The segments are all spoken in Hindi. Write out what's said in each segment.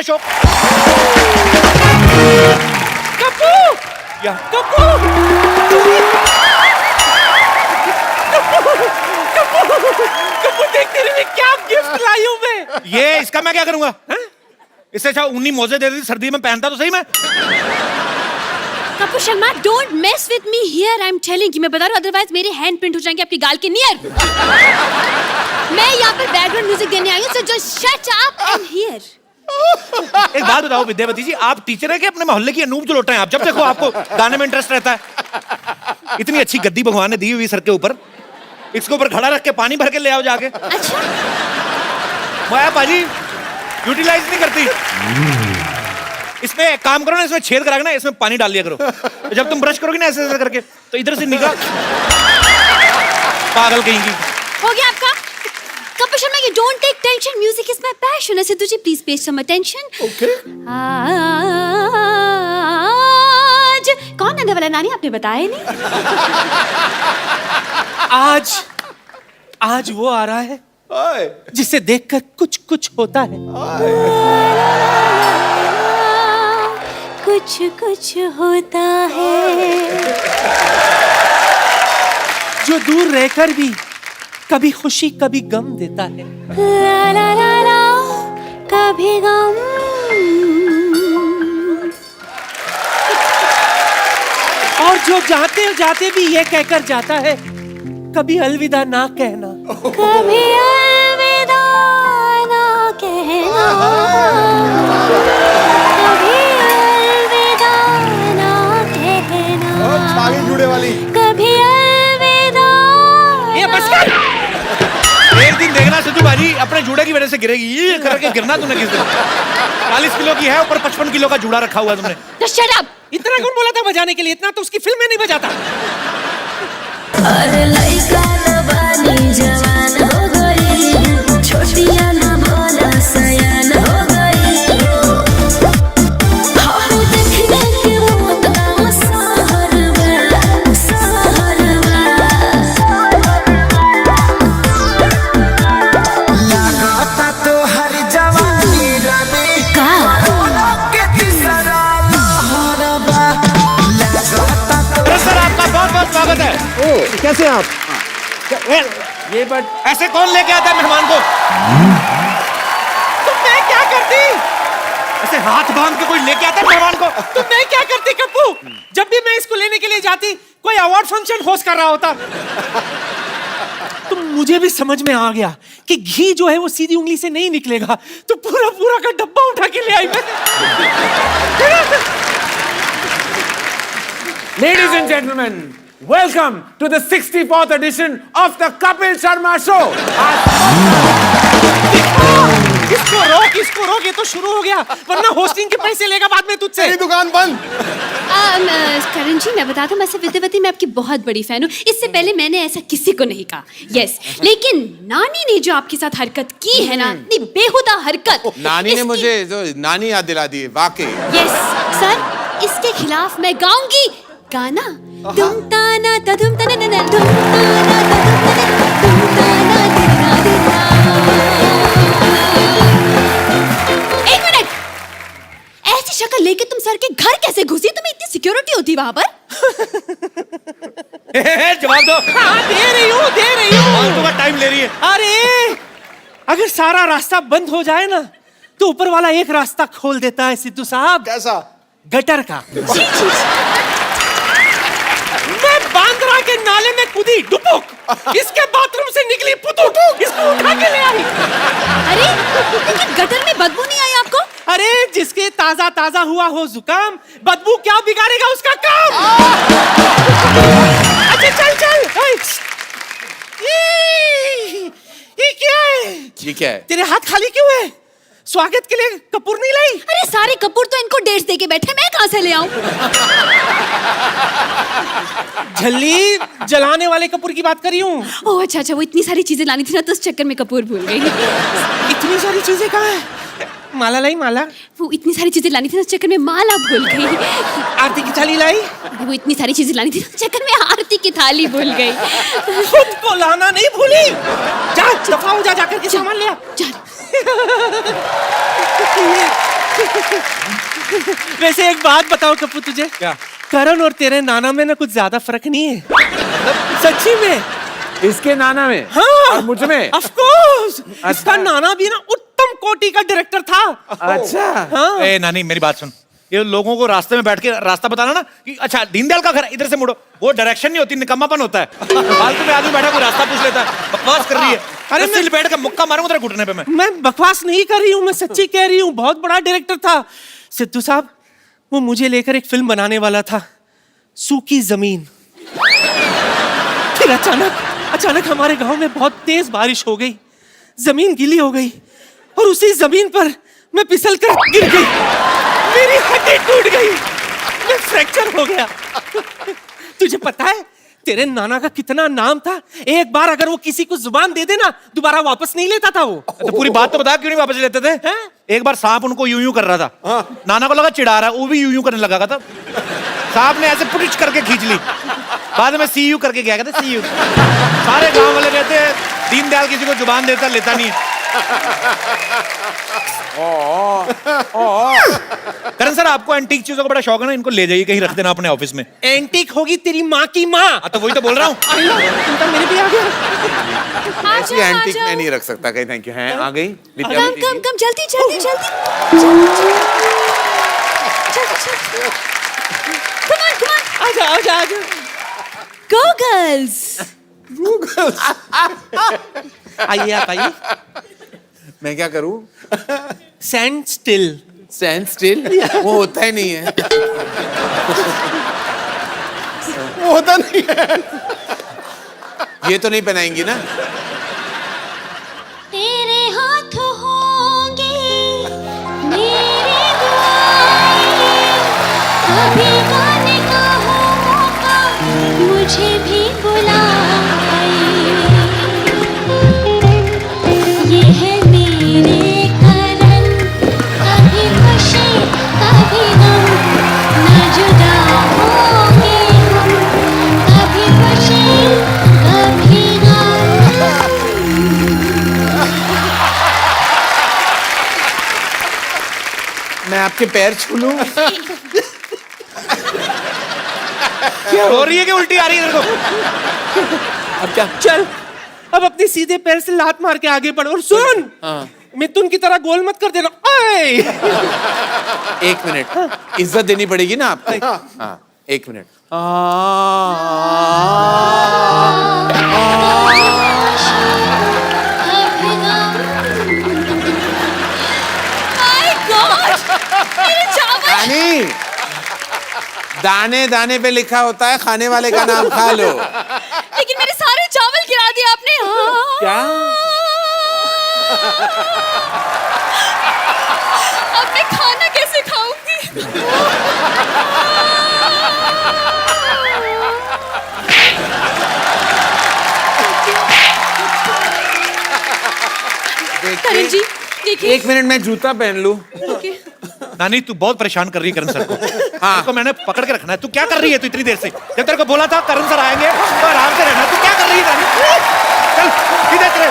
शो। कप्पू या कप्पू कप्पू देख तेरे लिए क्या गिफ्ट लाई हूं मैं। ये इसका मैं क्या करूंगा? इससे अच्छा ऊनी मोजे दे दी, सर्दी में पहनता तो सही मैं। Kapoor Sharma, don't mess with me here, I am telling you, मैं बता रहा हूं, अदरवाइज मेरे हैंड प्रिंट हो जाएंगे आपकी गाल के नियर। मैं यहाँ पर बैकग्राउंड म्यूजिक देने आई हूँ, so just shut up and here. एक बात बताओ विद्यावती जी, आप टीचर है कि अपने मोहल्ले की अनूप जुलोटा हैं? आप जब देखो आपको गाने में इंटरेस्ट रहता है। इतनी अच्छी गद्दी भगवान ने दी हुई सर के ऊपर, इसके ऊपर खड़ा रख के पानी भर के ले आओ जाके। अच्छा माया पाजी यूटिलाइज नहीं करती। इसमें एक काम करो ना, इसमें छेद करा के ना इसमें पानी डाल लिया करो। जब तुम ब्रश करोगे ना ऐसे ऐसे करके, तो इधर से निकल। पागल कहीं की। हो गया आपका? Kapoor Sharma, you don't take tension, music is my passion. Sidhu ji please pay some attention. Okay. आज कौन आने वाला नानी, आपने बताया नहीं? आज वो आ रहा है जिसे देखकर कुछ कुछ होता है। कुछ कुछ होता है जो दूर रहकर भी कभी खुशी कभी गम देता है। ला ला ला ला, कभी गम। और जो जाते जाते भी ये कहकर जाता है, कभी अलविदा ना कहना। कभी अलविदा ना कहना, कभी अलविदा ना कहना, आगे जुड़े वाली कभी अलविदा। ये बस कर। एक दिन देखना सिद्धू भाजी अपने जूड़े की वजह से गिरेगी। ये करके गिरना तुमने किस दिन? 40 किलो की है, ऊपर 55 किलो का जूड़ा रखा हुआ है तुमने। Just shut up! इतना कौन बोला था बजाने के लिए? इतना तो उसकी फिल्म में नहीं बजाता। अरे लइका न बानी जवान हो गई, छोटिया न बोला सयान हो गई। हाँ देखने के मौत का सहरवा, सहरवा। लगाता तो हर जवानी रानी का के तीसरा लहरवा। लगाता तो अरे सर आपका बहुत बहुत स्वागत है। कैसे आप? ये बट ऐसे कौन लेके आता है मेहमान को? तो मैं क्या करती? ऐसे हाथ बांध के कोई लेके आता है मेहमान को? तो मैं क्या करती कप्पू? जब भी मैं इसको लेने के लिए जाती, कोई अवार्ड फंक्शन होस्ट कर रहा होता। तो मुझे भी समझ में आ गया कि घी जो है वो सीधी उंगली से नहीं निकलेगा, तो पूरा पूरा का डब्बा उठा के ले आई मैं। Ladies and gentlemen, welcome to the 64th edition of the Kapil Sharma Show. इसको रोक, ये तो शुरू हो गया, वरना होस्टिंग के पैसे लेगा बाद में तुझसे। तेरी दुकान बंद। करण जी, मैं बता दूं, मैं विद्यावती मैं आपकी बहुत बड़ी फैन हूँ। इससे पहले मैंने ऐसा किसी को नहीं कहा। यस, लेकिन नानी ने जो आपके साथ हरकत की है ना, इतनी बेहुदा हरकत। नानी ने मुझे जो नानी याद दिला दी है, वाकई। यस सर, इसके खिलाफ मैं गाऊंगी गाना। तुम ताना तदुम तना ना तुम ताना तदुम ताना दिना दिना। एक मिनट, ऐसी शक्ल लेके तुम सर के घर कैसे घुसी? तुम्हें इतनी सिक्योरिटी होती वहां पर? जवाब दो। हाँ, दे रही हूँ। तुम्हारा टाइम ले रही है। अरे अगर सारा रास्ता बंद हो जाए ना, तो ऊपर वाला एक रास्ता खोल देता है सिद्धू साहब। कैसा? गटर का। मैं बांद्रा के नाले में कूदी डुबुक, इसके बाथरूम से निकली पुतुक, इसको उठा के ले आई। अरे लेकिन गटर में बदबू नहीं आई आपको? अरे जिसके ताजा ताजा हुआ हो जुकाम, बदबू क्या बिगाड़ेगा उसका काम। अच्छा चल चल। ये क्या है? ये क्या है? तेरे हाथ खाली क्यों है? स्वागत के लिए कपूर नहीं लाई? अरे सारे कपूर तो इनको डेट्स दे के बैठे, मैं कहां से ले आऊं? झल्ली जलाने वाले कपूर की बात कर रही हूँ। ओह अच्छा, वो इतनी सारी चीजें लानी थी ना, तो उस चक्कर में कपूर भूल गई। इतनी सारी चीजें कहाँ है? माला लाई माला। वो इतनी सारी चीजें लानी थी ना, उस चक्कर में माला भूल गई। आरती की थाली लाई। वो इतनी सारी चीजें लानी थी ना, उस चक्कर में आरती की थाली भूल गई। खुद को लाना नहीं भूली। जा दफा हो जा, जाकर के सामान ले आ। जा। वैसे एक बात बताओ कप्पू तुझे, क्या? करण और तेरे नाना में ना कुछ ज्यादा फर्क नहीं है। सच्ची में। इसके नाना में हाँ और मुझ में। Of course. इसका नाना भी ना उत्तम कोटि का डायरेक्टर था। अच्छा। हाँ। ए नानी मेरी बात सुन, ये लोगों को रास्ते में बैठ के रास्ता बताना ना कि अच्छा दीनदयाल का घर इधर से मुड़ो, वो डायरेक्शन नहीं होती, निकम्मापन होता है। फालतू में आदमी बैठा कोई रास्ता पूछ लेता है, बकवास कर रही है। अरे मैं बैठ के मुक्का मारूंगा तेरे घुटने पे मैं बकवास नहीं कर रही हूँ, मैं सच्ची कह रही हूँ। बहुत बड़ा डायरेक्टर था सिद्धू साहब। वो मुझे लेकर एक फिल्म बनाने वाला था, सूखी जमीन। फिर अचानक हमारे गांव में बहुत तेज बारिश हो गई, जमीन गीली हो गई और उसी जमीन पर मैं फिसल कर गिर गई। मेरी हड्डी टूट गई, मैं फ्रैक्चर हो गया। तुझे पता है तेरे नाना का कितना नाम था? एक बार अगर वो किसी को जुबान दे देना दोबारा वापस नहीं लेता था वो। तो पूरी बात तो बता, क्यों नहीं वापस लेते थे? हैं? एक बार सांप उनको यूं यूं कर रहा था, नाना को लगा चिढ़ा रहा है, वो भी यूं यूं करने लगा था। सांप ने ऐसे पुटिच करके खींच ली, बाद में सी यू करके गया, कहते सी यू। सारे गांव वाले कहते हैं दीनदयाल किसी को जुबान देता लेता नहीं। करण सर आपको एंटीक चीजों का बड़ा शौक है ना, इनको ले जाइए कहीं रख देना अपने ऑफिस में। एंटीक होगी तेरी माँ की माँ। तो वही तो बोल रहा हूँ। मेरे भी आ गया। ऐसी एंटीक मैं नहीं रख सकता कहीं। Thank you. हैं आ गई विद्यावती जी। कम जल्दी। Come on. आजा। Go girls. आइए आप आइए। मैं क्या करूं? Stand still. Stand still? वो होता ही नहीं है। वो होता नहीं है। ये तो नहीं पहनाएंगी ना? तेरे हाथ होंगे मेरे दुआएं, कभी गाने का हो मौका मुझे भी बुलाए। ये है मेरे करण, कभी खुशी कभी गम, ना जुदा होंगे हम, कभी खुशी कभी गम। मैं आपके पैर छू लूं? क्या हो रही है कि उल्टी आ रही है तेरे को? अब क्या? चल अब अपने सीधे पैर से लात मार के आगे बढ़ और सुन। मिथुन की तरह गोल मत कर देना। ओए! 1 मिनट, इज्जत देनी पड़ेगी ना आपको। हाँ 1 मिनट। My God! मेरे चावल। रानी, दाने दाने पे लिखा होता है खाने वाले का नाम खा लो। लेकिन मेरे सारे चावल गिरा दिए आपने। क्या? अब मैं खाना कैसे खाऊंगी? करण जी देखिए। 1 मिनट में जूता पहन लूं? नानी तू बहुत परेशान कर रही है करण सर को। हाँ इसको मैंने पकड़ के रखना है। तू क्या कर रही है तू इतनी देर से? जब तेरे को बोला था करण सर आएंगे तो आराम से रहना, तू क्या कर रही है नानी? चल सीधे चले।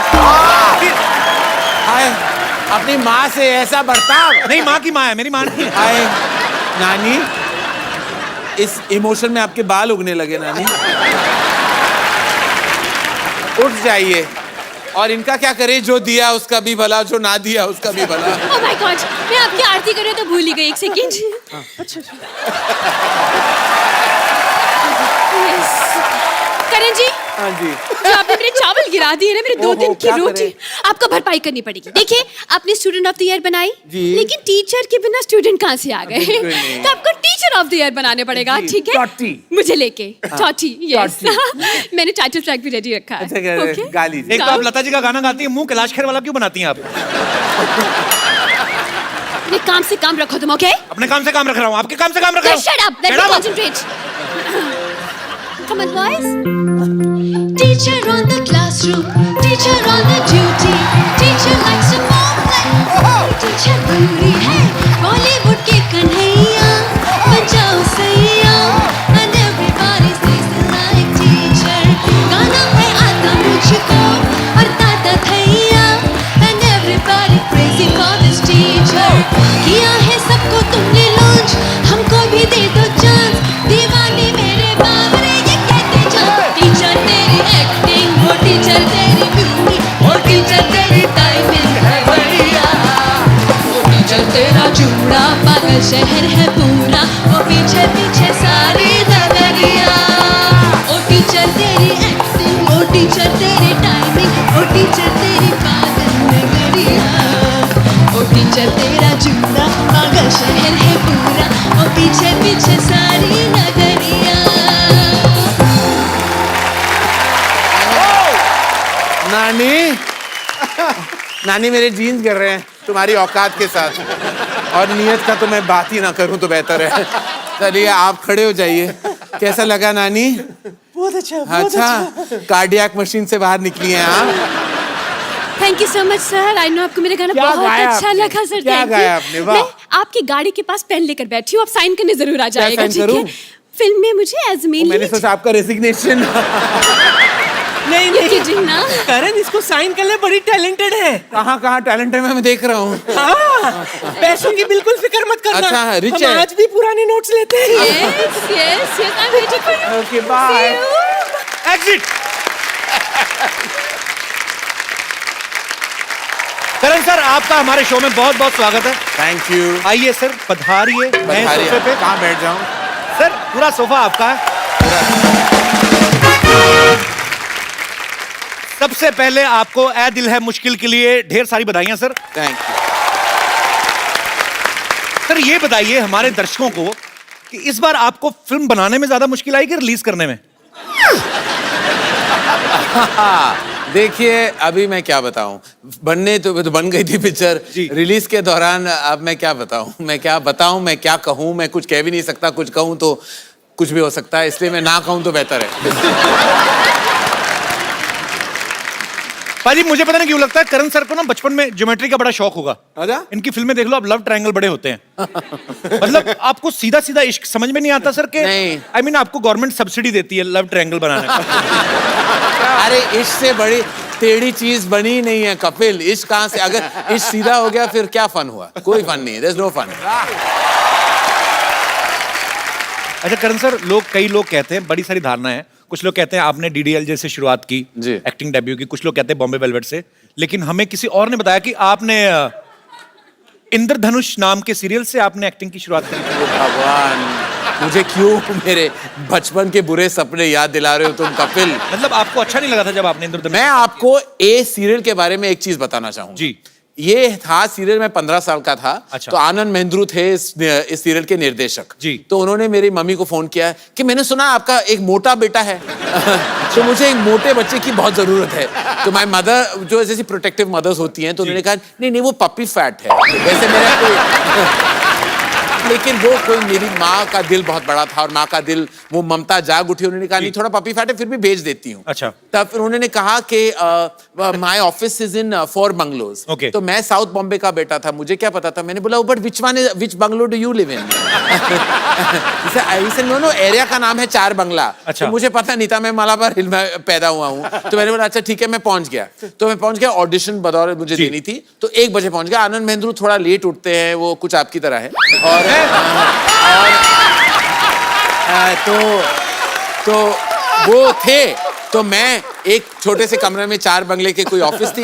हाय, अपनी माँ से ऐसा बर्ताव? नहीं माँ की माँ है, मेरी माँ नहीं। हाय नानी, इस इमोशन में आपके बाल उगने लगे नानी। उठ जाइए। और इनका क्या करे? जो दिया उसका भी भला, जो ना दिया उसका भी भला। Oh my God! मैं आपकी आरती कर रही हूँ तो भूल ही गई। 1 सेकेंड। अच्छा। Yes. करण जी। हाँ जी। जो आपने मेरे चावल गिरा दिए ना, मेरे 2 दिन की क्या रोटी, करें? आपको भरपाई करनी पड़ेगी। देखिए आपने स्टूडेंट ऑफ द ईयर बनाई, जी। लेकिन टीचर के बिना स्टूडेंट कहाँ से आ गए? बिल्कुल नहीं। तो आपको टीचर ऑफ द ईयर बनाने पड़ेगा, जी, ठीक है? टॉटी। मुझे लेके टॉटी। यस। टॉटी। मैंने टाइटल ट्रैक भी रेडी रखा है। अच्छा कह रहे हैं, Okay? गा लीजिए। एक तो आप लता जी का गाना गाती है, मुंह कैलाश खेर वाला क्यों बनाती हैं आप? अपने काम से काम रखो तुम, ओके? अपने काम से काम रख रहा हूँ, आपके काम से काम रख रहा हूँ। Shut up. Let Shut me up. concentrate. Come on, boys. Teacher on the classroom, teacher on the duty, teacher likes to move like teacher बंदी है बॉलीवुड के कन्हैया, बजाओ सैया and everybody says they like teacher. गाना है आता मुझको और ताता थैया and everybody crazy for this teacher. किया है शहर है पूरा, वो पीछे पीछे सारी नगरिया। ओ टीचर तेरी एक्टिंग, ओ टीचर तेरी टाइमिंग, ओ टीचर तेरी पागल नगरिया। ओ टीचर तेरा जुड़ा, पागल शहर है पूरा, वो पीछे पीछे सारी नगरिया। नानी नानी मेरे जीन्स गिर रहे हैं तुम्हारी औकात के साथ, और नियत का तो मैं बात ही ना करूं तो बेहतर है। चलिए आप खड़े हो जाइए। कैसा लगा नानी? बहुत अच्छा, बहुत अच्छा, कार्डियक मशीन से बाहर निकली हैं आप। Thank you so much sir. I know आपको मेरा गाना क्या बहुत गाया अच्छा आपने? लगा सर। क्या थैंक गाया यू। आपने? वाह। मैं आपकी गाड़ी के पास पेन लेकर बैठी हूँ, आप साइन करने जरूर आ जाएगा, साइन ठीक है? करूं? फिल्म में मुझे एज मेन मैंने सोचा आपका रेजिग्नेशन। नहीं नहीं कीजिए ना। करण, इसको साइन कर ले, बड़ी टैलेंटेड है। कहाँ कहाँ टैलेंट है मैं देख रहा हूँ। हाँ, पैसों की बिल्कुल फिक्र मत करना। अच्छा, रिच हम है। आज भी पुराने नोट्स लेते हैं। Yes yes yes, I am waiting for you. Okay bye. Exit. Karan sir, आपका हमारे शो में बहुत बहुत स्वागत है। Thank you. आइए सर, पधारिए। नए सोफे पे। कहाँ बैठ जाऊँ? सर, पूरा सोफा आपका है। सबसे पहले आपको ए दिल है मुश्किल के लिए ढेर सारी बधाइयां सर। Thank you. सर ये बताइए हमारे दर्शकों को कि इस बार आपको फिल्म बनाने में ज्यादा मुश्किल आई कि रिलीज करने में? देखिए अभी मैं क्या बताऊं, बनने तो बन गई थी पिक्चर, जी। रिलीज के दौरान अब मैं क्या बताऊं, मैं क्या कहूं, मैं कुछ कह भी नहीं सकता, कुछ कहूं तो कुछ भी हो सकता है, इसलिए मैं ना कहूं तो बेहतर है। पाजी मुझे पता नहीं क्यों लगता है करण सर को ना बचपन में ज्योमेट्री का बड़ा शौक होगा। अच्छा? इनकी फिल्में देख लो, आप लव ट्रायंगल बड़े होते हैं। मतलब आपको सीधा सीधा इश्क समझ में नहीं आता सर के? नहीं। आई मीन आपको गवर्नमेंट सब्सिडी देती है लव ट्रायंगल बनाने का। अरे इश्क से बड़ी टेढ़ी चीज बनी नहीं है कपिल। इश्क कहां से, अगर इश्क सीधा हो गया फिर क्या फन हुआ? कोई फन नहीं है, देयर इज नो फन। अच्छा करण सर, कई लोग कहते हैं, बड़ी सारी धारणा है, कुछ लोग कहते हैं आपने डीडीएल से शुरुआत की जी। एक्टिंग डेब्यू की, कुछ लोग कहते हैं बॉम्बे वेलवेट से, लेकिन हमें किसी और ने बताया कि आपने इंद्रधनुष नाम के सीरियल से आपने एक्टिंग की शुरुआत की। भगवान, मुझे क्यों मेरे बचपन के बुरे सपने याद दिला रहे हो तुम कपिल? मतलब आपको अच्छा नहीं लगा था जब आपने इंद्रधनुष? मैं आपको ए सीरियल के बारे में एक चीज बताना चाहूंगा। जी। ये था सीरियल, मैं 15 साल का था। अच्छा। तो आनंद महेंद्रू थे इस सीरियल के निर्देशक। जी। तो उन्होंने मेरी मम्मी को फोन किया कि मैंने सुना आपका एक मोटा बेटा है। तो मुझे एक मोटे बच्चे की बहुत जरूरत है। तो माय मदर, जो जैसी प्रोटेक्टिव मदर्स होती हैं, तो उन्होंने कहा नहीं नहीं वो पपी फैट है, वैसे मेरा कोई लेकिन वो कोई, मेरी माँ का दिल बहुत बड़ा था और माँ का दिल, वो ममता जाग उठी। उन्होंने कहा नहीं थोड़ा पपी फैट है, फिर भी भेज देती हूँ। अच्छा। तब फिर उन्होंने कहा कि my office is in 4 bungalows. Okay. तो मैं साउथ बॉम्बे का बेटा था, मुझे क्या पता था। मैंने बोला but which bungalow do you live in? No area का नाम है 4 बंगला। अच्छा। तो मुझे पता नहीं था, मैं मालाबार हिल में पैदा हुआ हूँ। तो मैंने बोला अच्छा ठीक है, मैं पहुंच गया। तो मैं पहुंच गया, ऑडिशन बदौलत मुझे देनी थी, तो 1 बजे पहुंच गया। आनंद महेंद्रू थोड़ा लेट उठते हैं, वो कुछ आपकी तरह है। और तो वो थे, तो मैं एक छोटे से कमरे में 4 बंगले के कोई ऑफिस थी,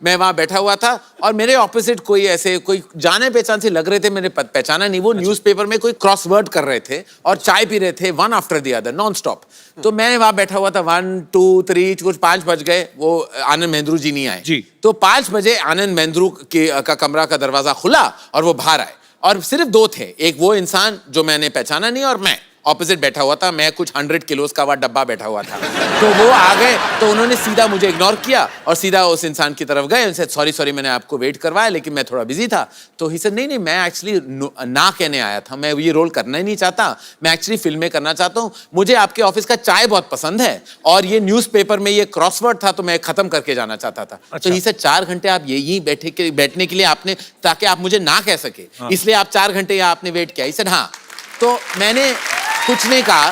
मैं वहां बैठा हुआ था और मेरे ऑपोजिट कोई ऐसे कोई जाने पहचान से लग रहे थे, मैंने पहचाना नहीं। वो न्यूज़पेपर में कोई क्रॉसवर्ड कर रहे थे और चाय पी रहे थे, one after the other non stop. तो मैं वहां बैठा हुआ था, 1 2 3 कुछ 5 बज गए, वो आनंद महेंद्रू जी नहीं आए। जी। तो 5 बजे आनंद महेंद्रू का कमरा का दरवाजा खुला और वो बाहर आए, और सिर्फ 2 थे, एक वो इंसान जो मैंने पहचाना नहीं और मैं ऑपोजिट बैठा हुआ था। मैं कुछ 100 किलोस का वह डब्बा बैठा हुआ था। तो वो आ गए, तो उन्होंने सीधा मुझे इग्नोर किया और सीधा उस इंसान की तरफ गए। उनसे सॉरी मैंने आपको वेट करवाया, लेकिन मैं थोड़ा बिजी था। तो ही सेड नहीं मैं एक्चुअली ना कहने आया था, मैं ये रोल करना ही नहीं चाहता, मैं एक्चुअली फिल्में करना चाहता हूँ। मुझे आपके ऑफिस का चाय बहुत पसंद है और ये न्यूज़पेपर में ये क्रॉसवर्ड था, तो मैं खत्म करके जाना चाहता था। तो ही सेड 4 घंटे आप यही बैठने के लिए आपने, ताकि आप मुझे ना कह सके, इसलिए आप 4 घंटे यहाँ आपने वेट किया? ही सेड हाँ। तो मैंने कुछ नहीं कहा।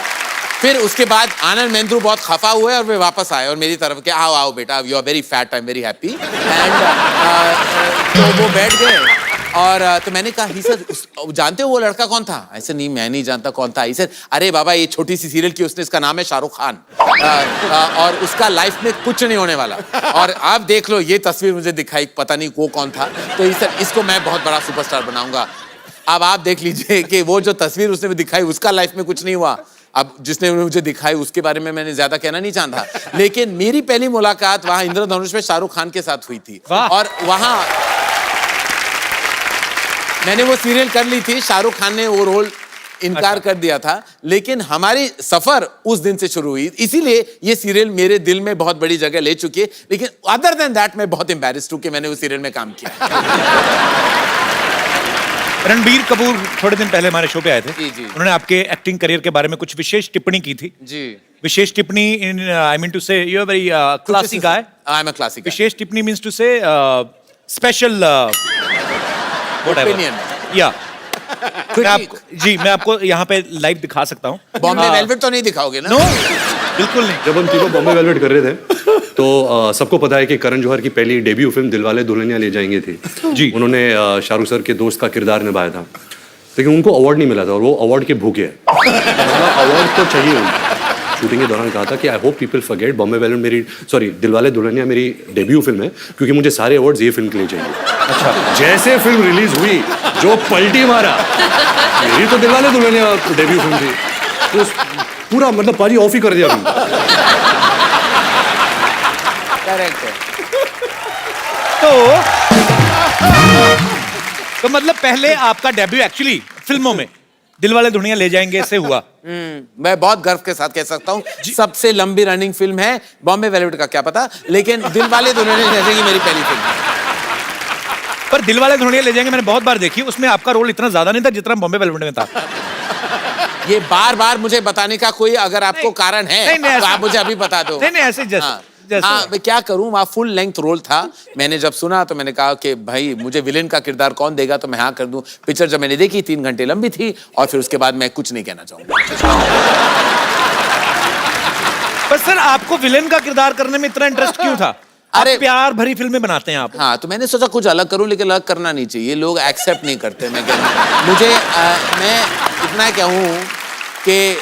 फिर उसके बाद आनंद महेंद्रू बहुत खफा हुए और वे वापस आए और मेरी तरफ के आओ बेटा, you are very fat, I am very happy. And तो वो बैठ गए और तो मैंने कहा ही सर जानते हो वो लड़का कौन था? ऐसे नहीं मैं नहीं जानता कौन था। ही सर अरे बाबा ये छोटी सी सीरियल की उसने, इसका नाम है शाहरुख खान, और उसका लाइफ में कुछ नहीं होने वाला, और आप देख लो ये तस्वीर मुझे दिखाई, पता नहीं वो कौन था। तो ही सर इसको मैं बहुत बड़ा सुपरस्टार बनाऊंगा। अब आप देख लीजिए कि वो जो तस्वीर उसने दिखाई उसका लाइफ में कुछ नहीं हुआ। अब जिसने मुझे दिखाई उसके बारे में मैंने ज्यादा कहना नहीं चाहता, लेकिन मेरी पहली मुलाकात वहां इंद्रधनुष में शाहरुख खान के साथ हुई थी। और वहां मैंने वो सीरियल कर ली थी, शाहरुख खान ने वो रोल इनकार कर दिया था, लेकिन हमारी सफर उस दिन से शुरू हुई। इसीलिए ये सीरियल मेरे दिल में बहुत बड़ी जगह ले चुकी है। लेकिन अदर देन दैट मैं बहुत एम्बैरेस्ड हूं कि मैंने उस सीरियल में काम किया। रणबीर कपूर थोड़े दिन पहले हमारे शो पे आए थे। जी, जी। उन्होंने आपके एक्टिंग करियर के बारे में कुछ विशेष टिप्पणी की थी। जी। विशेष टिप्पणी in I mean to say you are very classy guy. I am a classic. विशेष टिप्पणी means to say special opinion. या मैं आपको यहाँ पे लाइव दिखा सकता हूँ। बॉम्बे वेलवेट तो नहीं दिखाओगे ना? नो, बिल्कुल नहीं। जब हम तीनों बॉम्बे वेलवेट कर रहे थे तो सबको पता है कि करण जौहर की पहली डेब्यू फिल्म दिलवाले दुल्हनिया ले जाएंगे थी जी। उन्होंने शाहरुख सर के दोस्त का किरदार निभाया था, लेकिन उनको अवार्ड नहीं मिला था और वो अवार्ड के भूखे हैं। अवार्ड तो चाहिए उनको। शूटिंग के दौरान कहा था कि I hope people forget Bombay velvet मेरी दिलवाले दुल्हनिया मेरी डेब्यू फिल्म है, क्योंकि मुझे सारे अवार्ड्स ये फिल्म के लिए चाहिए। अच्छा, जैसे फिल्म रिलीज हुई जो पलटी मारा, मेरी तो दिलवाले दुल्हनिया डेब्यू फिल्म थी, तो पूरा मतलब पाजी ऑफ ही कर दिया फिल्म। करेक्ट है। तो मतलब पहले आपका डेब्यू एक्चुअली फिल्मों में दिलवाले दुल्हनिया ले जाएंगे से हुआ। मैं बहुत गर्व के साथ कह सकता हूँ सबसे लंबी रनिंग फिल्म है। बॉम्बे वेलवेट का क्या पता, लेकिन दिलवाले दुल्हनिया ले जाएंगे मेरी पहली फिल्म है। पर दिलवाले दुल्हनिया ले जाएंगे मैंने बहुत बार देखी, उसमें आपका रोल इतना ज्यादा नहीं था जितना बॉम्बे वेलवेट में था। ये बार बार मुझे बताने का कोई अगर आपको कारण है तो आप मुझे अभी बता दो। नहीं ऐसे हाँ, मैं क्या करूं, वहाँ फुल लेंथ रोल था। मैंने जब सुना तो मैंने कहा कि भाई मुझे विलेन का किरदार कौन देगा, तो मैं हाँ कर दूं। पिक्चर जब मैंने देखी 3 घंटे लंबी थी और फिर उसके बाद मैं कुछ नहीं कहना चाहूंगा। पर सर आपको विलेन का किरदार करने में इतना इंटरेस्ट क्यों था? अरे प्यार भरी फिल्में बनाते हैं आप। हाँ, तो मैंने सोचा कुछ अलग करूं, लेकिन अलग करना नहीं चाहिए, लोग एक्सेप्ट नहीं करते। मैं मैं इतना कहूँ कि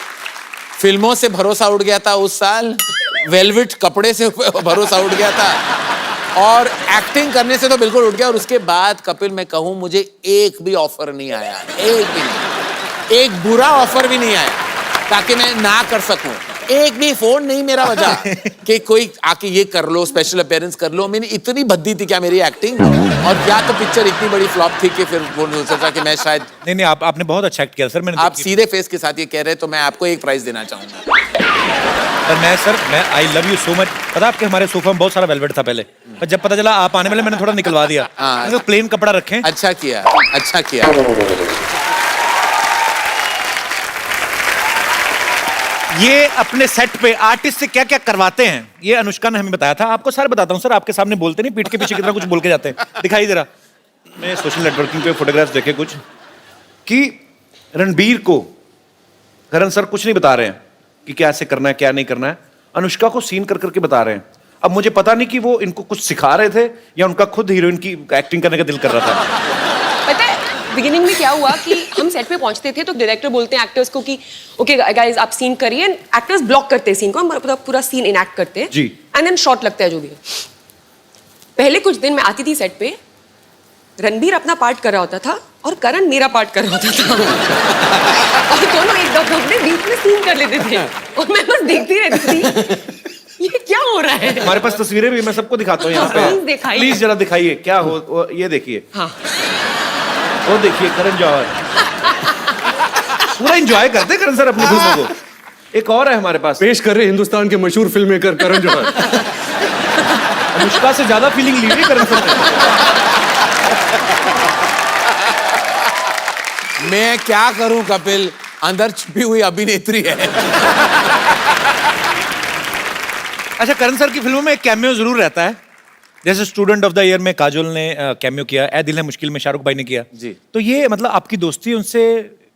फिल्मों से भरोसा उठ गया था उस साल, वेलवेट कपड़े से भरोसा उठ गया था, और एक्टिंग करने से तो बिल्कुल उठ गया। और उसके बाद कपिल मैं कहूँ मुझे एक भी ऑफर नहीं आया, एक भी नहीं, एक बुरा ऑफर भी नहीं आया ताकि मैं ना कर सकूं। एक भी फोन नहीं मेरा बजा कि कोई आके ये कर लो, स्पेशल अपीयरेंस कर लो। मैंने इतनी भद्दी थी क्या मेरी एक्टिंग, और क्या तो पिक्चर इतनी बड़ी फ्लॉप थी कि फिर वो सोचा कि मैं शायद नहीं आपने बहुत अच्छा एक्ट किया सर। मैंने आप सीधे फेस के साथ ये कह रहे तो मैं आपको एक प्राइज देना चाहूंगा। सर मैं I love you so much. पता आपके हमारे सोफा में बहुत सारा वेलवेट था पहले, पर जब पता चला आप आने वाले मैंने थोड़ा निकलवा दिया। तो प्लेन कपड़ा रखें। अच्छा किया, अच्छा किया। ये अपने सेट पे आर्टिस्ट से क्या क्या करवाते हैं ये अनुष्का ने हमें बताया था। आपको सर बताता हूँ सर, आपके सामने बोलते नहीं, पीठ के पीछे कितना कुछ बोल के जाते हैं। दिखाई जरा, मैं सोशल नेटवर्किंग पे फोटोग्राफ्स देखे कुछ कि रणबीर को करण सर कुछ नहीं बता रहे हैं कि क्या ऐसे करना है क्या नहीं करना है, अनुष्का को सीन कर करके बता रहे हैं। अब मुझे पता नहीं कि वो इनको कुछ सिखा रहे थे या उनका खुद हीरोइन की एक्टिंग करने का दिल कर रहा था। पता है बिगिनिंग में क्या हुआ कि हम सेट पे पहुंचते थे तो डायरेक्टर बोलते हैं एक्टर्स को कि ओके गाइस आप सीन करिए, एक्टर्स ब्लॉक करते हैं सीन को, हम पूरा सीन इनएक्ट करते हैं जी, एंड देन शॉट लगता है जो भी है। पहले कुछ दिन मैं आती थी सेट पे, रणबीर अपना पार्ट कर रहा होता था और करण मेरा पार्ट कर रहा होता था और दोनों एक अपने बीच में सीन कर लेते थे और मैं बस देखती रहती थी ये क्या हो रहा है। हमारे पास तस्वीरें भी, मैं सबको दिखाता हूँ यहाँ पे, प्लीज जरा दिखाइए क्या हो। ये देखिए, हाँ वो देखिए करण जौहर पूरा एंजॉय करते करण सर अपनी फिल्मों को। एक और है हमारे पास, पेश कर रहे हिंदुस्तान के मशहूर फिल्म मेकर करण जौहर। अनुष्का से ज्यादा फीलिंग ली है करण सर ने। मैं क्या करूं कपिल, अंदर छुपी हुई अभिनेत्री है। अच्छा, करण सर की फिल्मों में एक कैमियो जरूर रहता है, जैसे स्टूडेंट ऑफ द ईयर में काजोल ने कैमियो किया, ए दिल है मुश्किल में शाहरुख भाई ने किया जी। तो ये मतलब आपकी दोस्ती उनसे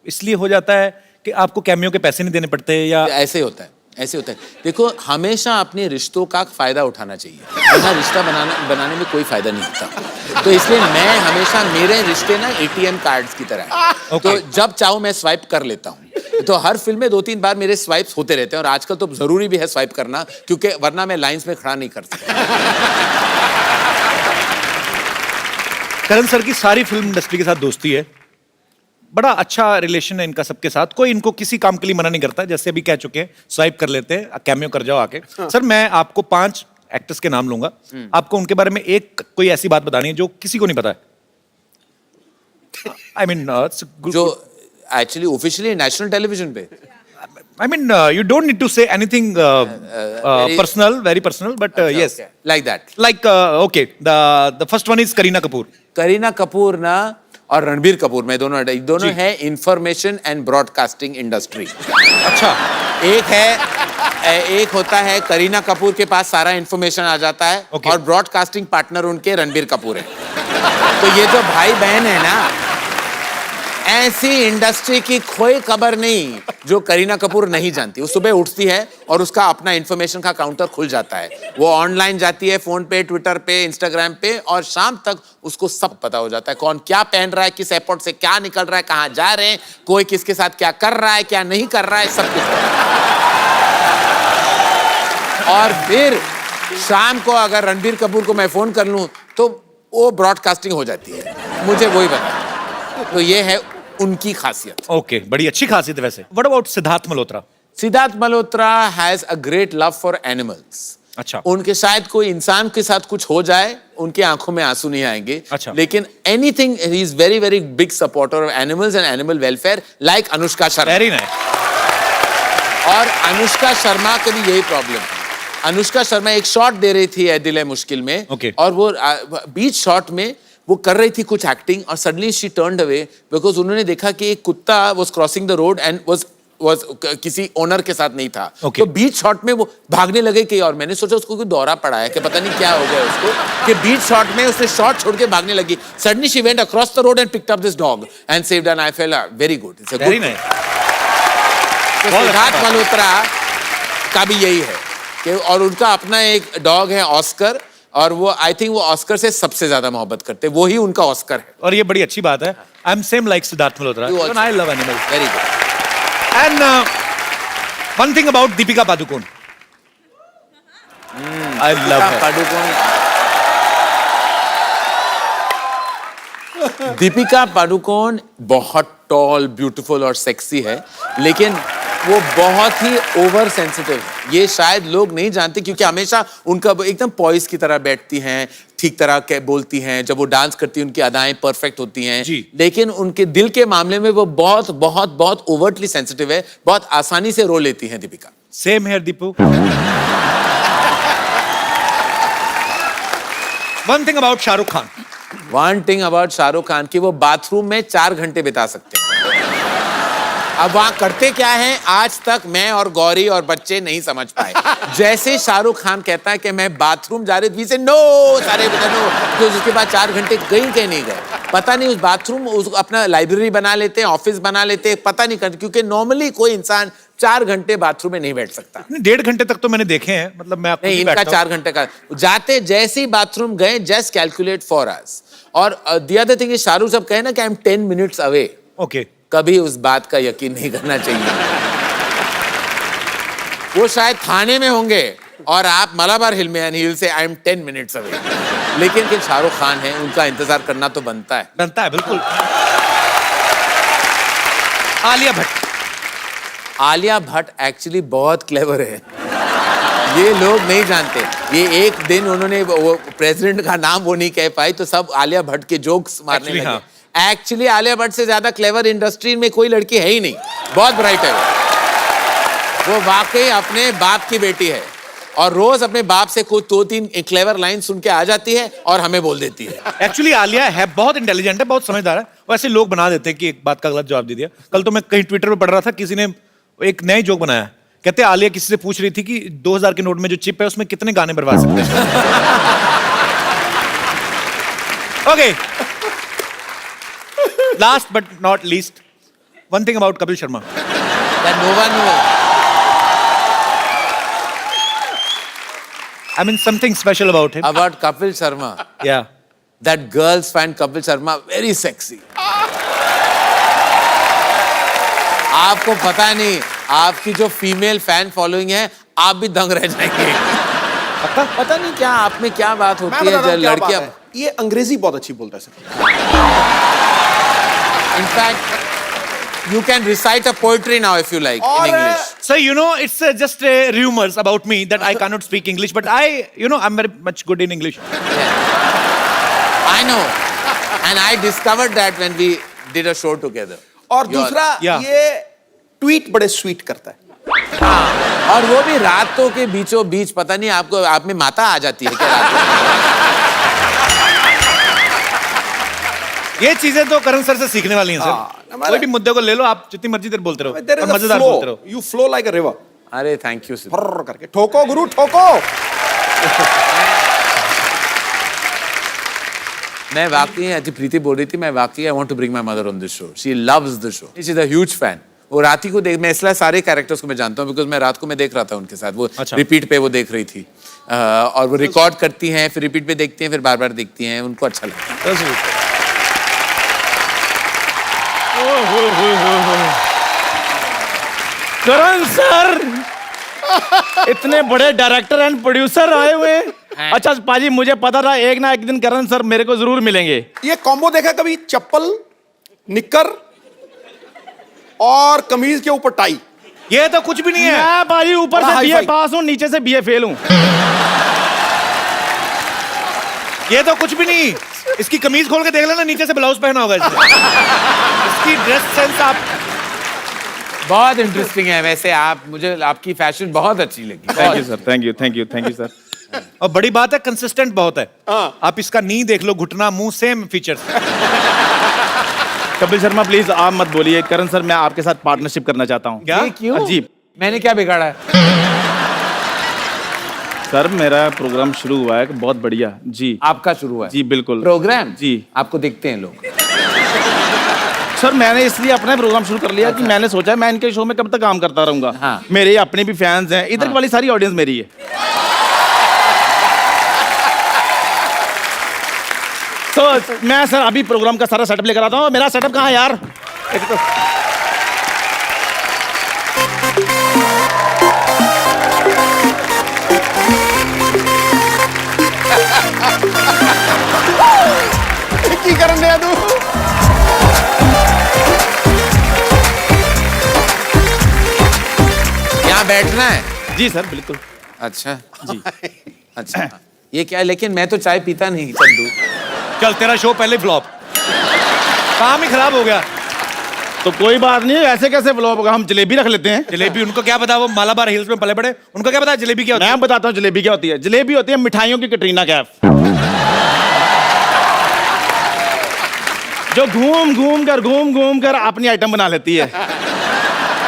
इसलिए हो जाता है कि आपको कैमियो के पैसे नहीं देने पड़ते या ऐसे होता है? ऐसे होता है, देखो हमेशा अपने रिश्तों का फायदा उठाना चाहिए, वरना रिश्ता बनाने में कोई फायदा नहीं होता। तो इसलिए मैं हमेशा, मेरे रिश्ते ना ATM कार्ड्स की तरह है। तो जब चाहूं मैं स्वाइप कर लेता हूँ। तो हर फिल्म में 2-3 बार मेरे स्वाइप्स होते रहते हैं, और आजकल तो जरूरी भी है स्वाइप करना, क्योंकि वरना मैं लाइंस में खड़ा नहीं कर सकता। करण सर की सारी फिल्म इंडस्ट्री के साथ दोस्ती है, बड़ा अच्छा रिलेशन है इनका सबके साथ, कोई इनको किसी काम के लिए मना नहीं करता, जैसे अभी कह चुके हैं स्वाइप कर लेते हैं, कैमियो कर जाओ आके। सर मैं आपको 5 एक्टर्स के नाम लूंगा, आपको उनके बारे में एक कोई ऐसी बात बतानी है जो किसी को नहीं पता है। आई मीन जो एक्चुअली ऑफिशियली नेशनल टेलीविजन पे I mean, you don't need to say anything personal, very personal, but yes, like that. like okay, the first one is Kareena Kapoor. Kareena Kapoor ना और रणबीर कपूर में दोनों है इंफॉर्मेशन एंड ब्रॉडकास्टिंग इंडस्ट्री। अच्छा, एक होता है करीना कपूर के पास सारा इंफॉर्मेशन आ जाता है Okay. और ब्रॉडकास्टिंग पार्टनर उनके रणबीर कपूर है। तो ये जो भाई बहन है ना, ऐसी इंडस्ट्री की कोई खबर नहीं जो करीना कपूर नहीं जानती। वो सुबह उठती है और उसका अपना इंफॉर्मेशन का काउंटर खुल जाता है, वो ऑनलाइन जाती है फोन पे, ट्विटर पे, इंस्टाग्राम पे, और शाम तक उसको सब पता हो जाता है, कौन क्या पहन रहा है, किस एयरपोर्ट से क्या निकल रहा है, कहाँ जा रहे हैं, कोई किसके साथ क्या कर रहा है, क्या नहीं कर रहा है, सब कुछ पता है। और फिर शाम को अगर रणबीर कपूर को मैं फोन कर लूं तो वो ब्रॉडकास्टिंग हो जाती है, मुझे वही बता। तो ये है उनकी खासियत। okay, बड़ी अच्छी खासियत है वैसे। What about Siddharth Malhotra? Siddharth Malhotra has a great love for animals. अच्छा, उनके शायद कोई इंसान के साथ कुछ हो जाए, उनकी आंखों में आंसू नहीं आएंगे। अच्छा। लेकिन anything, he is very very big supporter of animals and animal welfare, like Anushka Sharma. Very nice. और अनुष्का शर्मा का भी यही प्रॉब्लम है। अनुष्का शर्मा एक शॉट दे रही थी ए दिल है मुश्किल में, Okay. और वो बीच शॉट में वो कर रही थी कुछ एक्टिंग, और suddenly she turned away because उन्होंने देखा कि एक कुत्ता was crossing the road and was किसी ओनर के साथ नहीं था। Okay. तो बीच शॉट में वो भागने लगे कि, और मैंने सोचा उसको कोई दौरा पड़ा है कि पता नहीं क्या हो गया उसको, कि बीच शॉट में उसने शॉट छोड़ के भागने लगी। Suddenly she went across the road and picked up this dog and saved, and I felt very good, it's a very good. Nice. Siddharth Malhotra का भी यही है कि, और उनका अपना एक डॉग है ऑस्कर, और वो आई थिंक वो ऑस्कर से सबसे ज्यादा मोहब्बत करते हैं, वो ही उनका ऑस्कर है। और ये बड़ी अच्छी बात है। I am same like Siddharth Malhotra, You also. and I love animals. Very good. And one thing about Deepika Padukone. I love her. Deepika Padukone बहुत टॉल, ब्यूटीफुल और सेक्सी है, लेकिन वो बहुत ही ओवर सेंसिटिव है। ये शायद लोग नहीं जानते क्योंकि हमेशा उनका एकदम पॉइस की तरह बैठती हैं, ठीक तरह के बोलती हैं, जब वो डांस करती हैं उनकी अदाएं परफेक्ट होती हैं, जी। लेकिन उनके दिल के मामले में वो बहुत बहुत बहुत ओवरटली सेंसिटिव है, बहुत आसानी से रो लेती हैं Deepika. Same here, Deepu. One thing about Shah Rukh Khan. One thing about Shahrukh Khan की, वो बाथरूम में 4 घंटे बिता सकते हैं। अब वहां करते क्या है, आज तक मैं और गौरी और बच्चे नहीं समझ पाए। जैसे शाहरुख खान कहता है कि मैं बाथरूम जा रही थी, से नो सारे बता नो, तो उसके बाद 4 घंटे गई कहीं नहीं गए, पता नहीं। उस बाथरूम अपना लाइब्रेरी बना लेते हैं, ऑफिस बना लेते हैं, पता नहीं करते, क्योंकि नॉर्मली कोई इंसान 4 घंटे बाथरूम में नहीं बैठ सकता। 1.5 घंटे तक तो मैंने देखे हैं, मतलब मैं आपको नहीं, इनका 4 घंटे का जाते जैसे ही बाथरूम गए, जस्ट कैलकुलेट 4 आवर्स। और द अदर थिंग, शाहरुख साहब कहे ना कि I am 10 minutes away, okay, कभी उस बात का यकीन नहीं करना चाहिए। वो शायद थाने में होंगे और आप मलाबार हिल में, and he will say I am 10 minutes away, लेकिन कि शाहरुख खान है, उनका इंतजार करना तो बनता है। बनता है बिल्कुल। आलिया भट्ट। आलिया भट्ट एक्चुअली बहुत क्लेवर है, ये लोग नहीं जानते। ये एक दिन उन्होंने वो प्रेसिडेंट का नाम वो नहीं कह पाई, तो सब आलिया भट्ट के जोक्स मारने Actually, लगे। एक्चुअली आलिया भट्ट से ज्यादा क्लेवर इंडस्ट्री में कोई लड़की है ही नहीं, बहुत ब्राइट है वो वाकई अपने बाप की बेटी है, और रोज अपने बाप से कुछ 2-3 क्लेवर लाइन सुन के आ जाती है और हमें बोल देती है। एक्चुअली आलिया है बहुत इंटेलिजेंट है, बहुत समझदार है। वैसे लोग बना देते हैं कि एक बात का गलत जवाब दे दिया। कल तो मैं कहीं ट्विटर पे पढ़ रहा था, किसी ने एक नई जोक बनाया, कहते हैं आलिया किसी से पूछ रही थी कि 2000 के नोट में जो चिप है उसमें कितने गाने बर्बाद सकते हैं। Okay, last but not least, one thing about Kapil Sharma. That no one knows. I mean something special about him. About Kapil Sharma. Yeah. That girls find Kapil Sharma very sexy. आपको पता नहीं, आपकी जो फीमेल फैन फॉलोइंग है, आप भी दंग रह जाएंगे। पता नहीं क्या आप में क्या बात मैं होती बता है रहा हूँ जब क्या बात लड़कियां, है। ये अंग्रेजी बहुत अच्छी बोलता है sir. In fact You can recite a poetry now if you like in English. So you know, it's just rumors about me that I cannot speak English, but I'm very much good in English. I know, and I discovered that when we did a show together. और दूसरा Yeah. ये ट्वीट बड़े स्वीट करता है। हाँ, और वो भी रातों के बीचों बीच, पता नहीं आपको, आप में माता आ जाती है क्या रात को? ये चीजें तो करण सर से सीखने वाली हैं सर। हमारा- कोई भी मुद्दे को ले लो, आप जितनी मर्जी देर बोलते रहो There is और a मजेदार flow. बोलते रहो। You flow like a river. अरे थैंक यू। फर्र करके ठोको गुरु ठोको। मैं वाकई, आज प्रीति बोल रही थी, मैं वाकई I want to bring my mother on this show. She loves the show, she is a huge fan. वो राती को देख, मैं इसलिए सारे कैरेक्टर्स को मैं जानता हूँ बिकॉज मैं रात को मैं देख रहा था उनके साथ, वो अच्छा। रिपीट पे वो देख रही थी। और वो रिकॉर्ड करती हैं, फिर रिपीट पे देखती हैं, फिर बार बार देखती हैं, उनको अच्छा लगता है। करण सर, इतने बड़े डायरेक्टर एंड प्रोड्यूसर आए हुए हैं। अच्छा पाजी, मुझे पता था एक ना एक दिन करण सर मेरे को जरूर मिलेंगे। ये कॉम्बो देखा कभी? चप्पल, निक्कर और कमीज के ऊपर टाई। ये तो कुछ भी नहीं है। मैं पाजी ऊपर बड़ा से हाई बीए फाई। पास हूँ, नीचे से बीए फेल हूँ। ये तो कुछ भी नहीं। इसकी कमीज खोल के देख लेना, नीचे से ब्लाउज पहना होगा इसने। इसकी ड्रेस सेंस आप बहुत इंटरेस्टिंग है वैसे। आप, मुझे आपकी फैशन बहुत अच्छी लगी। Thank you sir, thank you, thank you, thank you sir. और बड़ी बात है, कंसिस्टेंट बहुत है। आप इसका नी देख लो, घुटना, मुंह, same features. Kapil Sharma please आप मत बोलिए। करण सर, मैं आपके साथ पार्टनरशिप करना चाहता हूँ। क्या? क्यों? अजीब। मैंने क्या बिगाड़ा है? सर मेरा प्रोग्राम शुरू हुआ है, बहुत बढ़िया जी। आपका शुरू हुआ है? जी बिल्कुल। प्रोग्राम जी। आपको देखते हैं लोग? सर मैंने इसलिए अपना प्रोग्राम शुरू कर लिया कि मैंने सोचा मैं इनके शो में कब तक काम करता रहूंगा। हाँ। मेरे अपने भी फैंस हैं, इधर वाली सारी ऑडियंस मेरी है। तो मैं सर अभी प्रोग्राम का सारा सेटअप लेकर आता हूँ। मेरा सेटअप कहाँ है यार? एक तो की करन दिया तू? यहाँ बैठना है? जी सर बिल्कुल। अच्छा जी। अच्छा, ये क्या है? लेकिन मैं तो चाय पीता नहीं चंदू। चल, तेरा शो पहले फ्लॉप, काम ही खराब हो गया। तो कोई बात नहीं, ऐसे कैसे ब्लॉग होगा? हम जलेबी रख लेते हैं। जलेबी, उनको क्या पता, वो मालाबार हिल्स में पले बड़े, उनको क्या पता जलेबी क्या होती है? मैं बताता हूँ जलेबी क्या होती है। जलेबी होती है मिठाइयों की कटरीना कैफ, जो घूम घूम कर अपनी आइटम बना लेती है।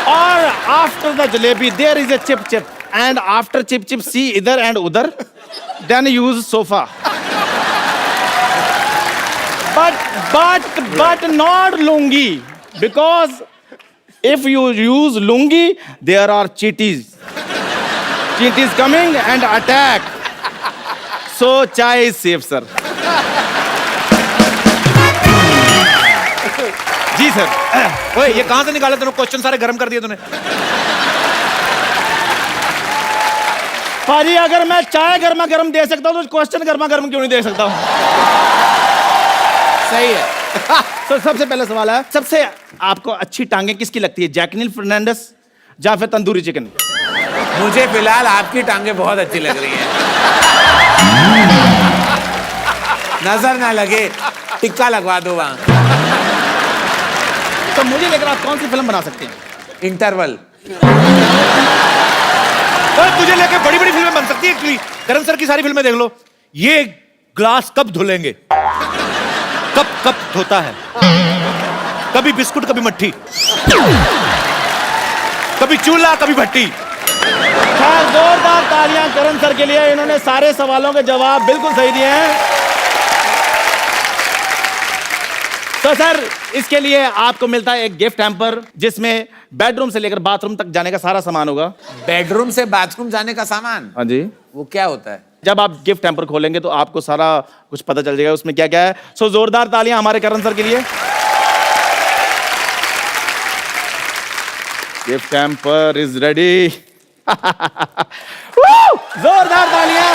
और after the jalebi there is a chip chip, and after chip chip see इधर एंड उधर, then use sofa. but not lungi, because if you use lungi there are cheaties coming and attack, so chai is safe sir. जी सर। ओए, ये कहां से निकाले तूने? क्वेश्चन सारे गर्म कर दिए तूने। पाजी अगर मैं चाय गर्मा गर्म दे सकता हूँ तो क्वेश्चन गर्मा गर्म क्यों नहीं दे सकता हूँ? सही है। तो सबसे पहला सवाल है, सबसे आपको अच्छी टांगे किसकी लगती है? जैकलिन फर्नांडिस या फिर तंदूरी चिकन? मुझे फिलहाल आपकी टांगे बहुत अच्छी लग रही हैं। नजर ना लगे, टिक्का लगवा दो वहां। तो मुझे लेकर आप कौन सी फिल्म बना सकते हैं? इंटरवल। और तुझे लेके बड़ी बड़ी फिल्में बन सकती है एक्चुअली। करण सर की सारी फिल्में देख लो। ये ग्लास कब धुलेंगे, कब कब धोता है, कभी बिस्कुट कभी मट्ठी, कभी चूल्हा कभी भट्टी। खैर जोरदार तालियां करण सर के लिए, इन्होंने सारे सवालों के जवाब बिल्कुल सही दिए हैं। तो सर इसके लिए आपको मिलता है एक गिफ्ट हैम्पर, जिसमें बेडरूम से लेकर बाथरूम तक जाने का सारा सामान होगा। बेडरूम से बाथरूम जाने का सामान? हाँ जी। वो क्या होता है? जब आप गिफ्ट हैम्पर खोलेंगे तो आपको सारा कुछ पता चल जाएगा उसमें क्या क्या है। सो जोरदार तालियां हमारे करण सर के लिए। Gift hamper is ready. जोरदार तालियां।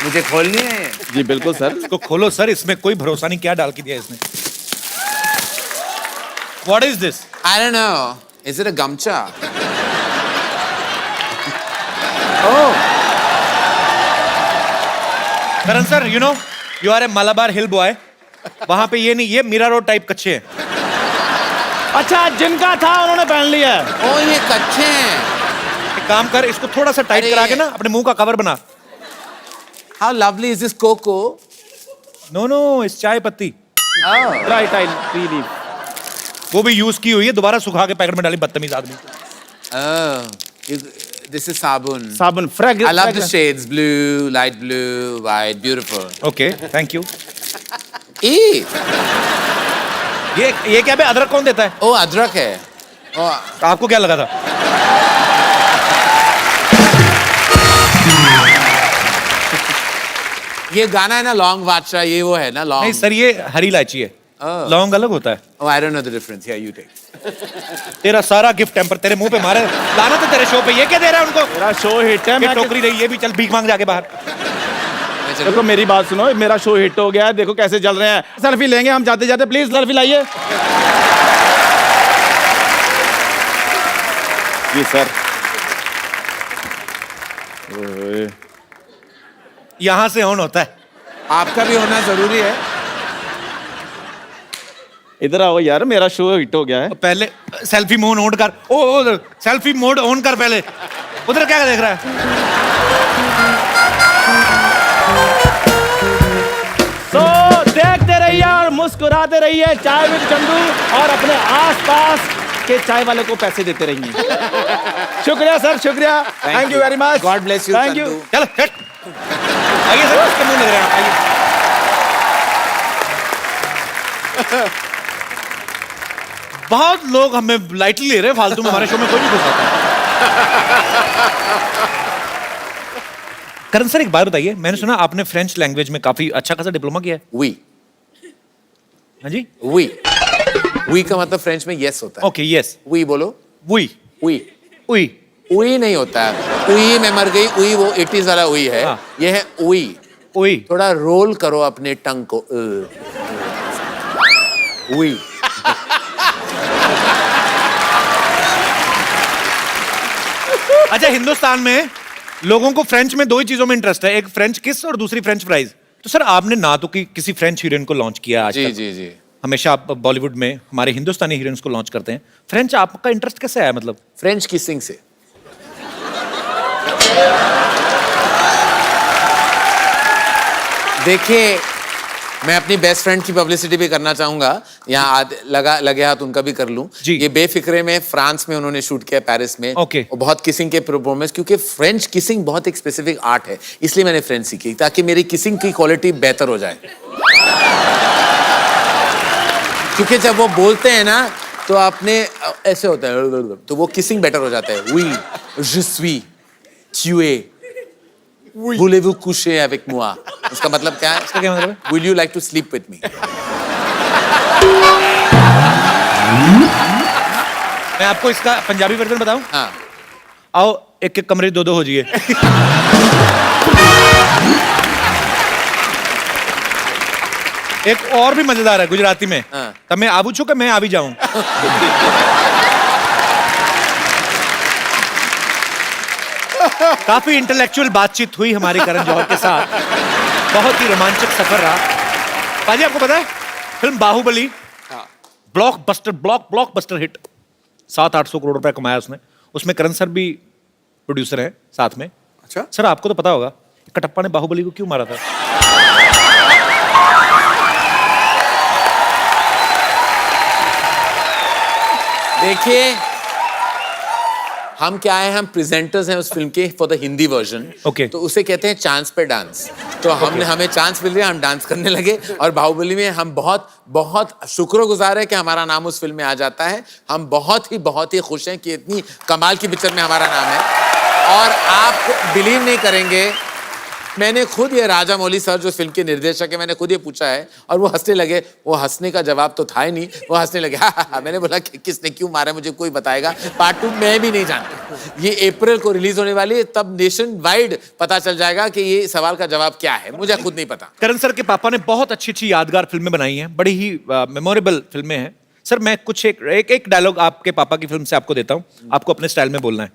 मुझे खोलनी है। जी बिल्कुल सर। इसको खोलो सर, इसमें कोई भरोसा नहीं क्या डाल के दिया इसने। What is this? I don't know. Is it a gamcha? Karan sir, you know, you are a Malabar hill boy. वहां पे ये नहीं, ये मीरा रोड टाइप कच्चे हैं। अच्छा, जिनका था उन्होंने पहन लिया है। ओ ये कच्चे हैं। एक काम कर, इसको थोड़ा सा टाइट अरे। करा के ना अपने मुंह का कवर बना। How lovely is this cocoa? No no, इस चाय पत्ती Oh. Right I leave. वो भी यूज की हुई है, दोबारा सुखा के पैकेट में डाली, बदतमीज आदमी। This is sabun. साबुन फ्रेग। I love the shades: blue, light blue, white, beautiful. Okay, thank you. E. ये क्या बे, अदरक कौन देता है? ओ अदरक है। ओ आपको क्या लगा था? ये गाना है ना लॉन्ग बादशाह, ये वो है ना नहीं लॉन्ग। सर, ये हरी इलायची है, लौंग अलग होता है। Oh, I don't know the difference. Yeah, you take. तेरा सारा गिफ्ट टेम्पर तेरे मुंह पे मारे, लाना तो तेरे शो पे। ये क्या दे रहा है उनको? मेरा शो हिट है। ये मैं टोकरी रही, ये भी चल भीख मांग जाके बाहर। मैं चलूं? देखो मेरी बात सुनो, मेरा शो हिट हो गया है, देखो कैसे चल रहे हैं। सेल्फी लेंगे हम जाते जाते, प्लीज सेल्फी लाइए। जी सर। यहाँ से ऑन होता है। आपका भी होना जरूरी है। इधर आओ यार, मेरा शो हिट हो गया है। पहले सेल्फी मोड ऑन कर। ओ सेल्फी मोड ऑन कर पहले। उधर क्या देख रहा है? तो देखते रहिए और मुस्कुराते रहिए चाय विद चंदू, और अपने आसपास के चाय वाले को पैसे देते रहिए। शुक्रिया सर, शुक्रिया। Thank you very much. God bless you, thank you. Chandu. चलो हट। आइए सर, उसके मुंह लग रहे हैं, आइए। बहुत लोग हमें लाइटली ले रहे हैं, फालतू में हमारे शो में कोई नहीं घुस आता। करण सर, एक बात बताइए, मैंने सुना आपने फ्रेंच लैंग्वेज में काफी अच्छा खासा डिप्लोमा किया है। We. हाँ जी। We. We का मतलब फ्रेंच में yes होता है। Okay, yes. We बोलो। We We. उई उई नहीं होता है। उई में मर गई, उई वो 80s वाला उई है। हाँ। ये है उई। उई। थोड़ा रोल करो अपने टंग को। उई। अच्छा, हिंदुस्तान में लोगों को फ्रेंच में दो ही चीजों में इंटरेस्ट है, एक फ्रेंच किस और दूसरी फ्रेंच फ्राइज। तो सर आपने ना तो किसी फ्रेंच हीरोइन को लॉन्च किया आज जी तक। जी जी। हमेशा आप बॉलीवुड में हमारे हिंदुस्तानी हीरोइंस को लॉन्च करते हैं। फ्रेंच आपका इंटरेस्ट कैसे आया मतलब? फ्रेंच किसिंग से। देखिए, मैं अपनी बेस्ट फ्रेंड की पब्लिसिटी भी करना चाहूंगा। यहाँ लगे हाथ उनका भी कर लूं। जी। ये बेफिक्रे में फ्रांस में उन्होंने शूट किया, पेरिस में। ओके। और बहुत किसिंग के परफॉर्मेंस, क्योंकि फ्रेंच किसिंग बहुत एक स्पेसिफिक आर्ट है, इसलिए मैंने फ्रेंच सीखी ताकि मेरी किसिंग की क्वालिटी बेहतर हो जाए। क्योंकि जब वो बोलते हैं ना तो आपने ऐसे होता है, तो वो किसिंग बेटर हो जाता है। Oui, je suis, tu es, voulez-vous coucher avec moi? इसका मतलब क्या है? इसका क्या मतलब है? Will you like to sleep with me? मैं आपको इसका पंजाबी वर्जन बताऊं? हाँ। आओ एक एक कमरे दो हो जाइए। एक और भी मजेदार है गुजराती में। हाँ। तब मैं आबू छू कि मैं आ भी जाऊं। काफी इंटेलेक्चुअल बातचीत हुई हमारी करण जौहर के साथ। बहुत ही रोमांचक सफर रहा। पाजी, आपको पता है film Baahubali blockbuster hit, 700-800 crore रुपए कमाया उसने। उसमें करण सर भी प्रोड्यूसर हैं साथ में। अच्छा। सर आपको तो पता होगा कटप्पा ने बाहुबली को क्यों मारा था? देखिए, हम क्या है, हम प्रेजेंटर्स हैं उस फिल्म के for the Hindi version. Okay. तो उसे कहते हैं चांस पे डांस। तो हमें चांस मिल रहा है, हम डांस करने लगे। और बाहुबली में हम बहुत बहुत शुक्रगुजार है कि हमारा नाम उस फिल्म में आ जाता है। हम बहुत ही खुश हैं कि इतनी कमाल की पिक्चर में हमारा नाम है। और आप बिलीव नहीं करेंगे, मैंने खुद ये राजा मौली सर जो फिल्म के निर्देशक है मैंने खुद ये पूछा है और वो हंसने लगे। वो हंसने का जवाब तो था ही नहीं, वो हंसने लगे हा। मैंने बोला कि किसने क्यों मारा मुझे कोई बताएगा। पार्ट 2 मैं भी नहीं जानता। ये अप्रैल को रिलीज होने वाली है, तब नेशन वाइड पता चल जाएगा कि ये सवाल का जवाब क्या है। मुझे खुद नहीं पता। करण सर के पापा ने बहुत अच्छी यादगार फिल्में बनाई हैं, बड़ी ही मेमोरेबल फिल्में हैं। सर मैं कुछ एक डायलॉग आपके पापा की फिल्म से आपको देता हूँ, आपको अपने स्टाइल में बोलना है।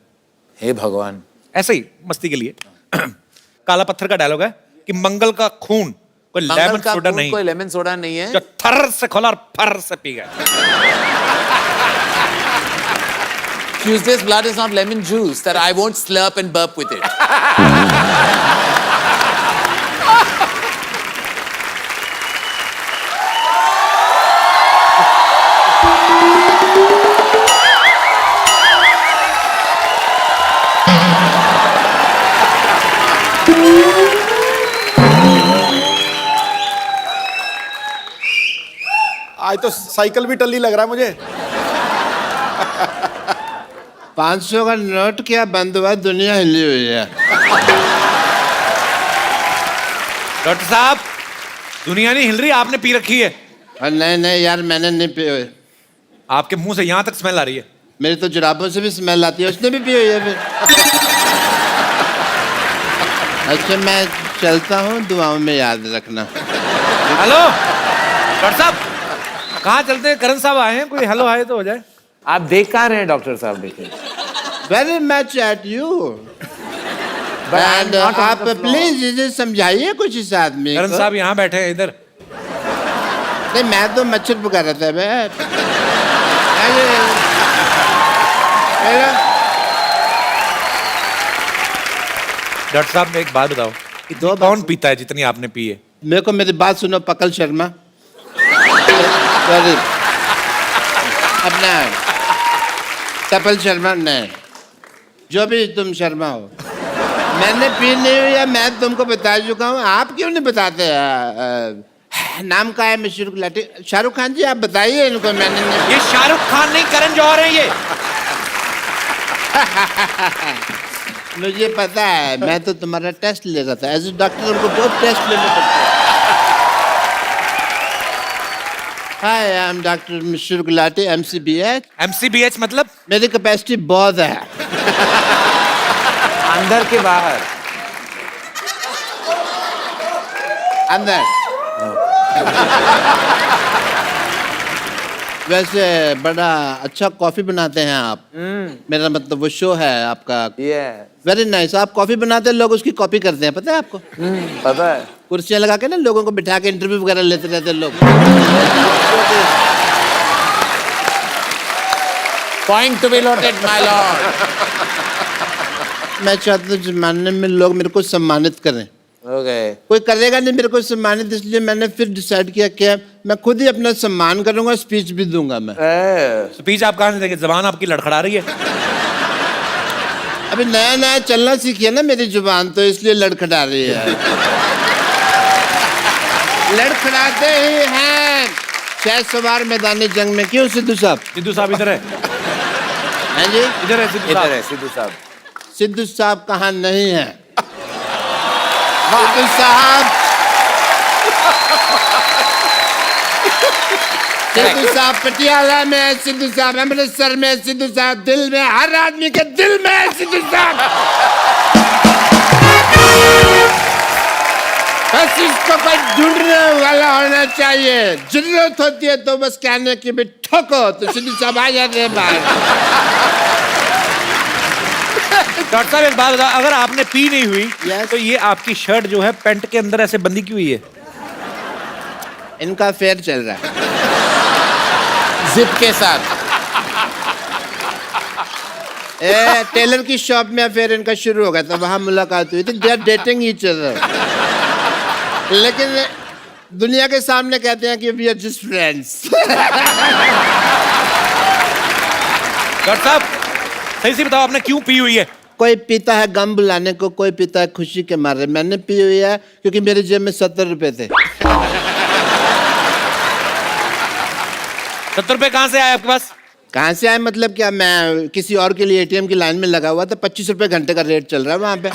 हे भगवान, ऐसे ही मस्ती के लिए। काला पत्थर का डायलॉग है कि मंगल का खून कोई लेमन सोडा नहीं, कोई लेमन सोडा नहीं है जो थर से खोला और फर से पी गया। Tuesday's blood is not lemon juice that I won't slurp and burp with it. आज तो साइकिल भी टल्ली लग रहा है मुझे। 500 का नोट क्या बंद हुआ, दुनिया हिली हुई है। डॉक्टर साहब, दुनिया नहीं हिल रही, आपने पी रखी है। नहीं यार, मैंने नहीं पी हुई। आपके मुंह से यहाँ तक स्मेल आ रही है। मेरी तो जुराबों से भी स्मेल आती है, उसने भी पी हुई है फिर। अच्छा मैं चलता हूँ, दुआओं में याद रखना। हेलो डॉक्टर साहब, कहाँ चलते हैं? करण साहब आए हैं, कोई हेलो आए तो हो जाए। आप देख कहाँ रहे हैं डॉक्टर साहब? देखिए very much at you. And आप प्लीज इसे समझाइए कुछ इस आदमी को। करण साहब यहाँ बैठे हैं इधर। नहीं मैं तो मच्छर पका रहा था मैं। डॉक्टर साहब एक बात बताओ, इतनी कौन पीता है जितनी आपने पी है? मेरे को मेरी बात सुनो पकल शर्मा। सॉरी अपना कपिल शर्मा, नहीं जो भी तुम शर्मा हो, मैंने पी नहीं हुई है, मैं तुमको बता चुका हूँ। आप क्यों नहीं बताते? नाम का है मशहूर गुलाटी शाहरुख खान जी, आप बताइए इनको। मैंने नहीं। ये शाहरुख खान नहीं, करण जौहर है ये। मुझे पता है, मैं तो तुम्हारा टेस्ट ले रहा था। एज ए डॉक्टर उनको बहुत टेस्ट लेने पड़ते हैं। हाय आई एम डॉक्टर मशहूर गुलाटी, MCBH। MCBH मतलब? मेरी कैपेसिटी बहुत है। अंदर के बाहर? अंदर। वैसे बड़ा अच्छा कॉफी बनाते हैं आप। मेरा मतलब वो शो है आपका। Very nice. आप कॉफी बनाते हैं, लोग उसकी कॉपी करते हैं, पता है आपको? पता है। कुर्सियां लगा के ना लोगों को बिठा के इंटरव्यू वगैरह लेते रहते हैं लोग। Point to be noted, my lord. मैं चाहता हूँ जमाने में लोग मेरे को सम्मानित करें। Okay. कोई करेगा नहीं मेरे को सम्मानित, इसलिए मैंने फिर डिसाइड किया कि मैं खुद ही अपना सम्मान करूंगा, स्पीच भी दूंगा मैं। स्पीच आप कहाँ से देंगे? जबान आपकी लड़खड़ा रही है। अभी नया नया चलना सीखी है ना मेरी जुबान, तो इसलिए लड़खड़ा रही है। लड़खड़ाते ही हैं शायद सवार मैदानी जंग में। क्यों सिद्धू साहब? सिद्धू साहब इधर है। हैं जी? इधर है सिद्धू साहब। सिद्धू साहब। सिद्धू साहब कहाँ नहीं है? सिद्धू साहब, सिद्धू साहब पटियाला में है, सिद्धू साहब अमृतसर में, सिद्धू साहब दिल में, हर आदमी के दिल में है सिद्धू साहब। बस इसको कोई ढूंढने वाला होना चाहिए। जरूरत होती है तो बस कहने की भी ठोको तो सिद्धू साहब आ जाते हैं बाहर। डॉक्टर साहब एक बात बताओ, अगर आपने पी नहीं हुई Yes. तो ये आपकी शर्ट जो है पैंट के अंदर ऐसे बंदी क्यों हुई है? इनका फेयर चल रहा है जिप के साथ। टेलर की शॉप में फिर इनका शुरू हो गया था, वहां मुलाकात हुई थी। They are dating each other, लेकिन दुनिया के सामने कहते हैं कि we are just friends. Doctor साहब सही से बताओ, आपने क्यों पी हुई है? कोई पीता है गम बुलाने को, कोई पीता है खुशी के मारे। मैंने पी हुई है क्योंकि मेरे जेब में 70 रुपए थे। 70 रुपए कहाँ से आए आपके पास? कहाँ से आए मतलब क्या? मैं किसी और के लिए ATM की लाइन में लगा हुआ था, 25 रुपए घंटे का रेट चल रहा है वहां पे।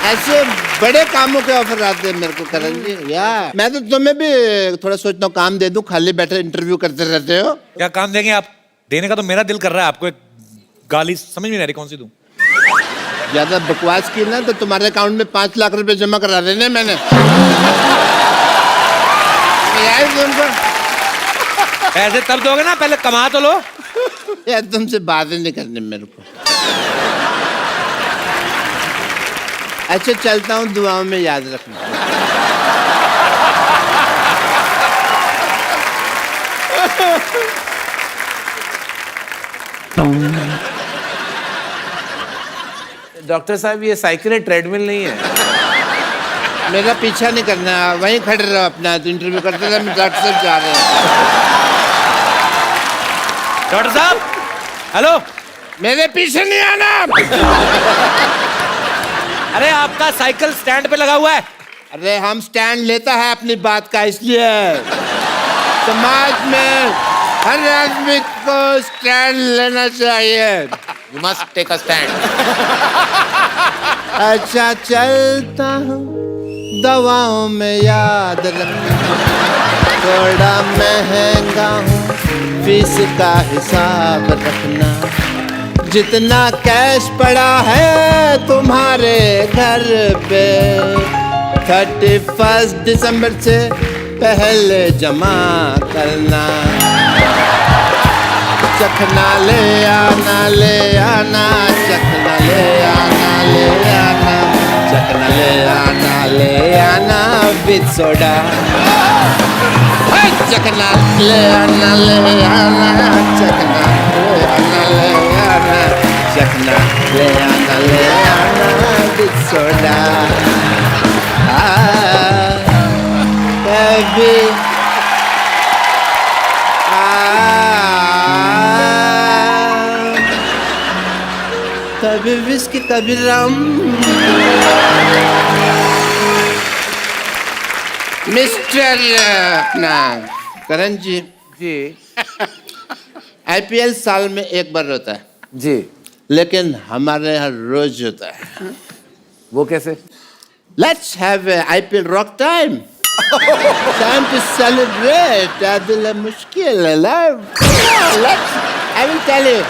ऐसे बड़े कामों के ऑफर आते हैं मेरे को करण जी। या मैं तो तुम्हें भी थोड़ा सोचता हूँ काम दे दूं, खाली बैठे इंटरव्यू करते रहते हो। क्या काम देंगे आप? देने का तो मेरा दिल कर रहा है आपको। एक गाली समझ में नहीं आ रही, कौन सी दूं? ज्यादा बकवास की ना तो तुम्हारे अकाउंट में 5 लाख रुपए जमा करा देने मैंने। यार तुमको पैसे तब दोगे ना, पहले कमा तो लो। यार तुमसे बातें नहीं करनी मेरे को। अच्छा चलता हूँ, दुआओं में याद रखना। डॉक्टर साहब ये साइकिल है, ट्रेडमिल नहीं है। मेरा पीछा नहीं करना, वहीं खड़े रहो अपना, तो इंटरव्यू करते रहे। मैं डॉक्टर साहब जा रहे हैं। डॉक्टर साहब हेलो, मेरे पीछे नहीं आना। अरे आपका साइकिल स्टैंड पे लगा हुआ है। अरे हम स्टैंड लेता है अपनी बात का, इसलिए समाज में हर आदमी को स्टैंड लेना चाहिए। You must take a stand. अच्छा चलता हूँ, दवाओं में याद रखना, थोड़ा महंगा हूँ, फीस का हिसाब रखना। जितना कैश पड़ा है तुम्हारे घर पे 31 दिसंबर से पहले जमा करना। चखना ले आना, ले आना, चखना ले आना, ले आना, चखना ले आना, ले आना विद सोडा। चखना ले आना, ले आना, चखना ले आना, ले आना, चखना ले आना, ले आना विद सोडा। कभी कभी विस्की कभी रम। मिस्टर अपना करण जी, आईपीएल साल में एक बार होता है जी, लेकिन हमारे यहाँ रोज होता है। वो कैसे? Let's have IPL rock time. Time to celebrate. दिल मुश्किल है। Let's, I will tell you.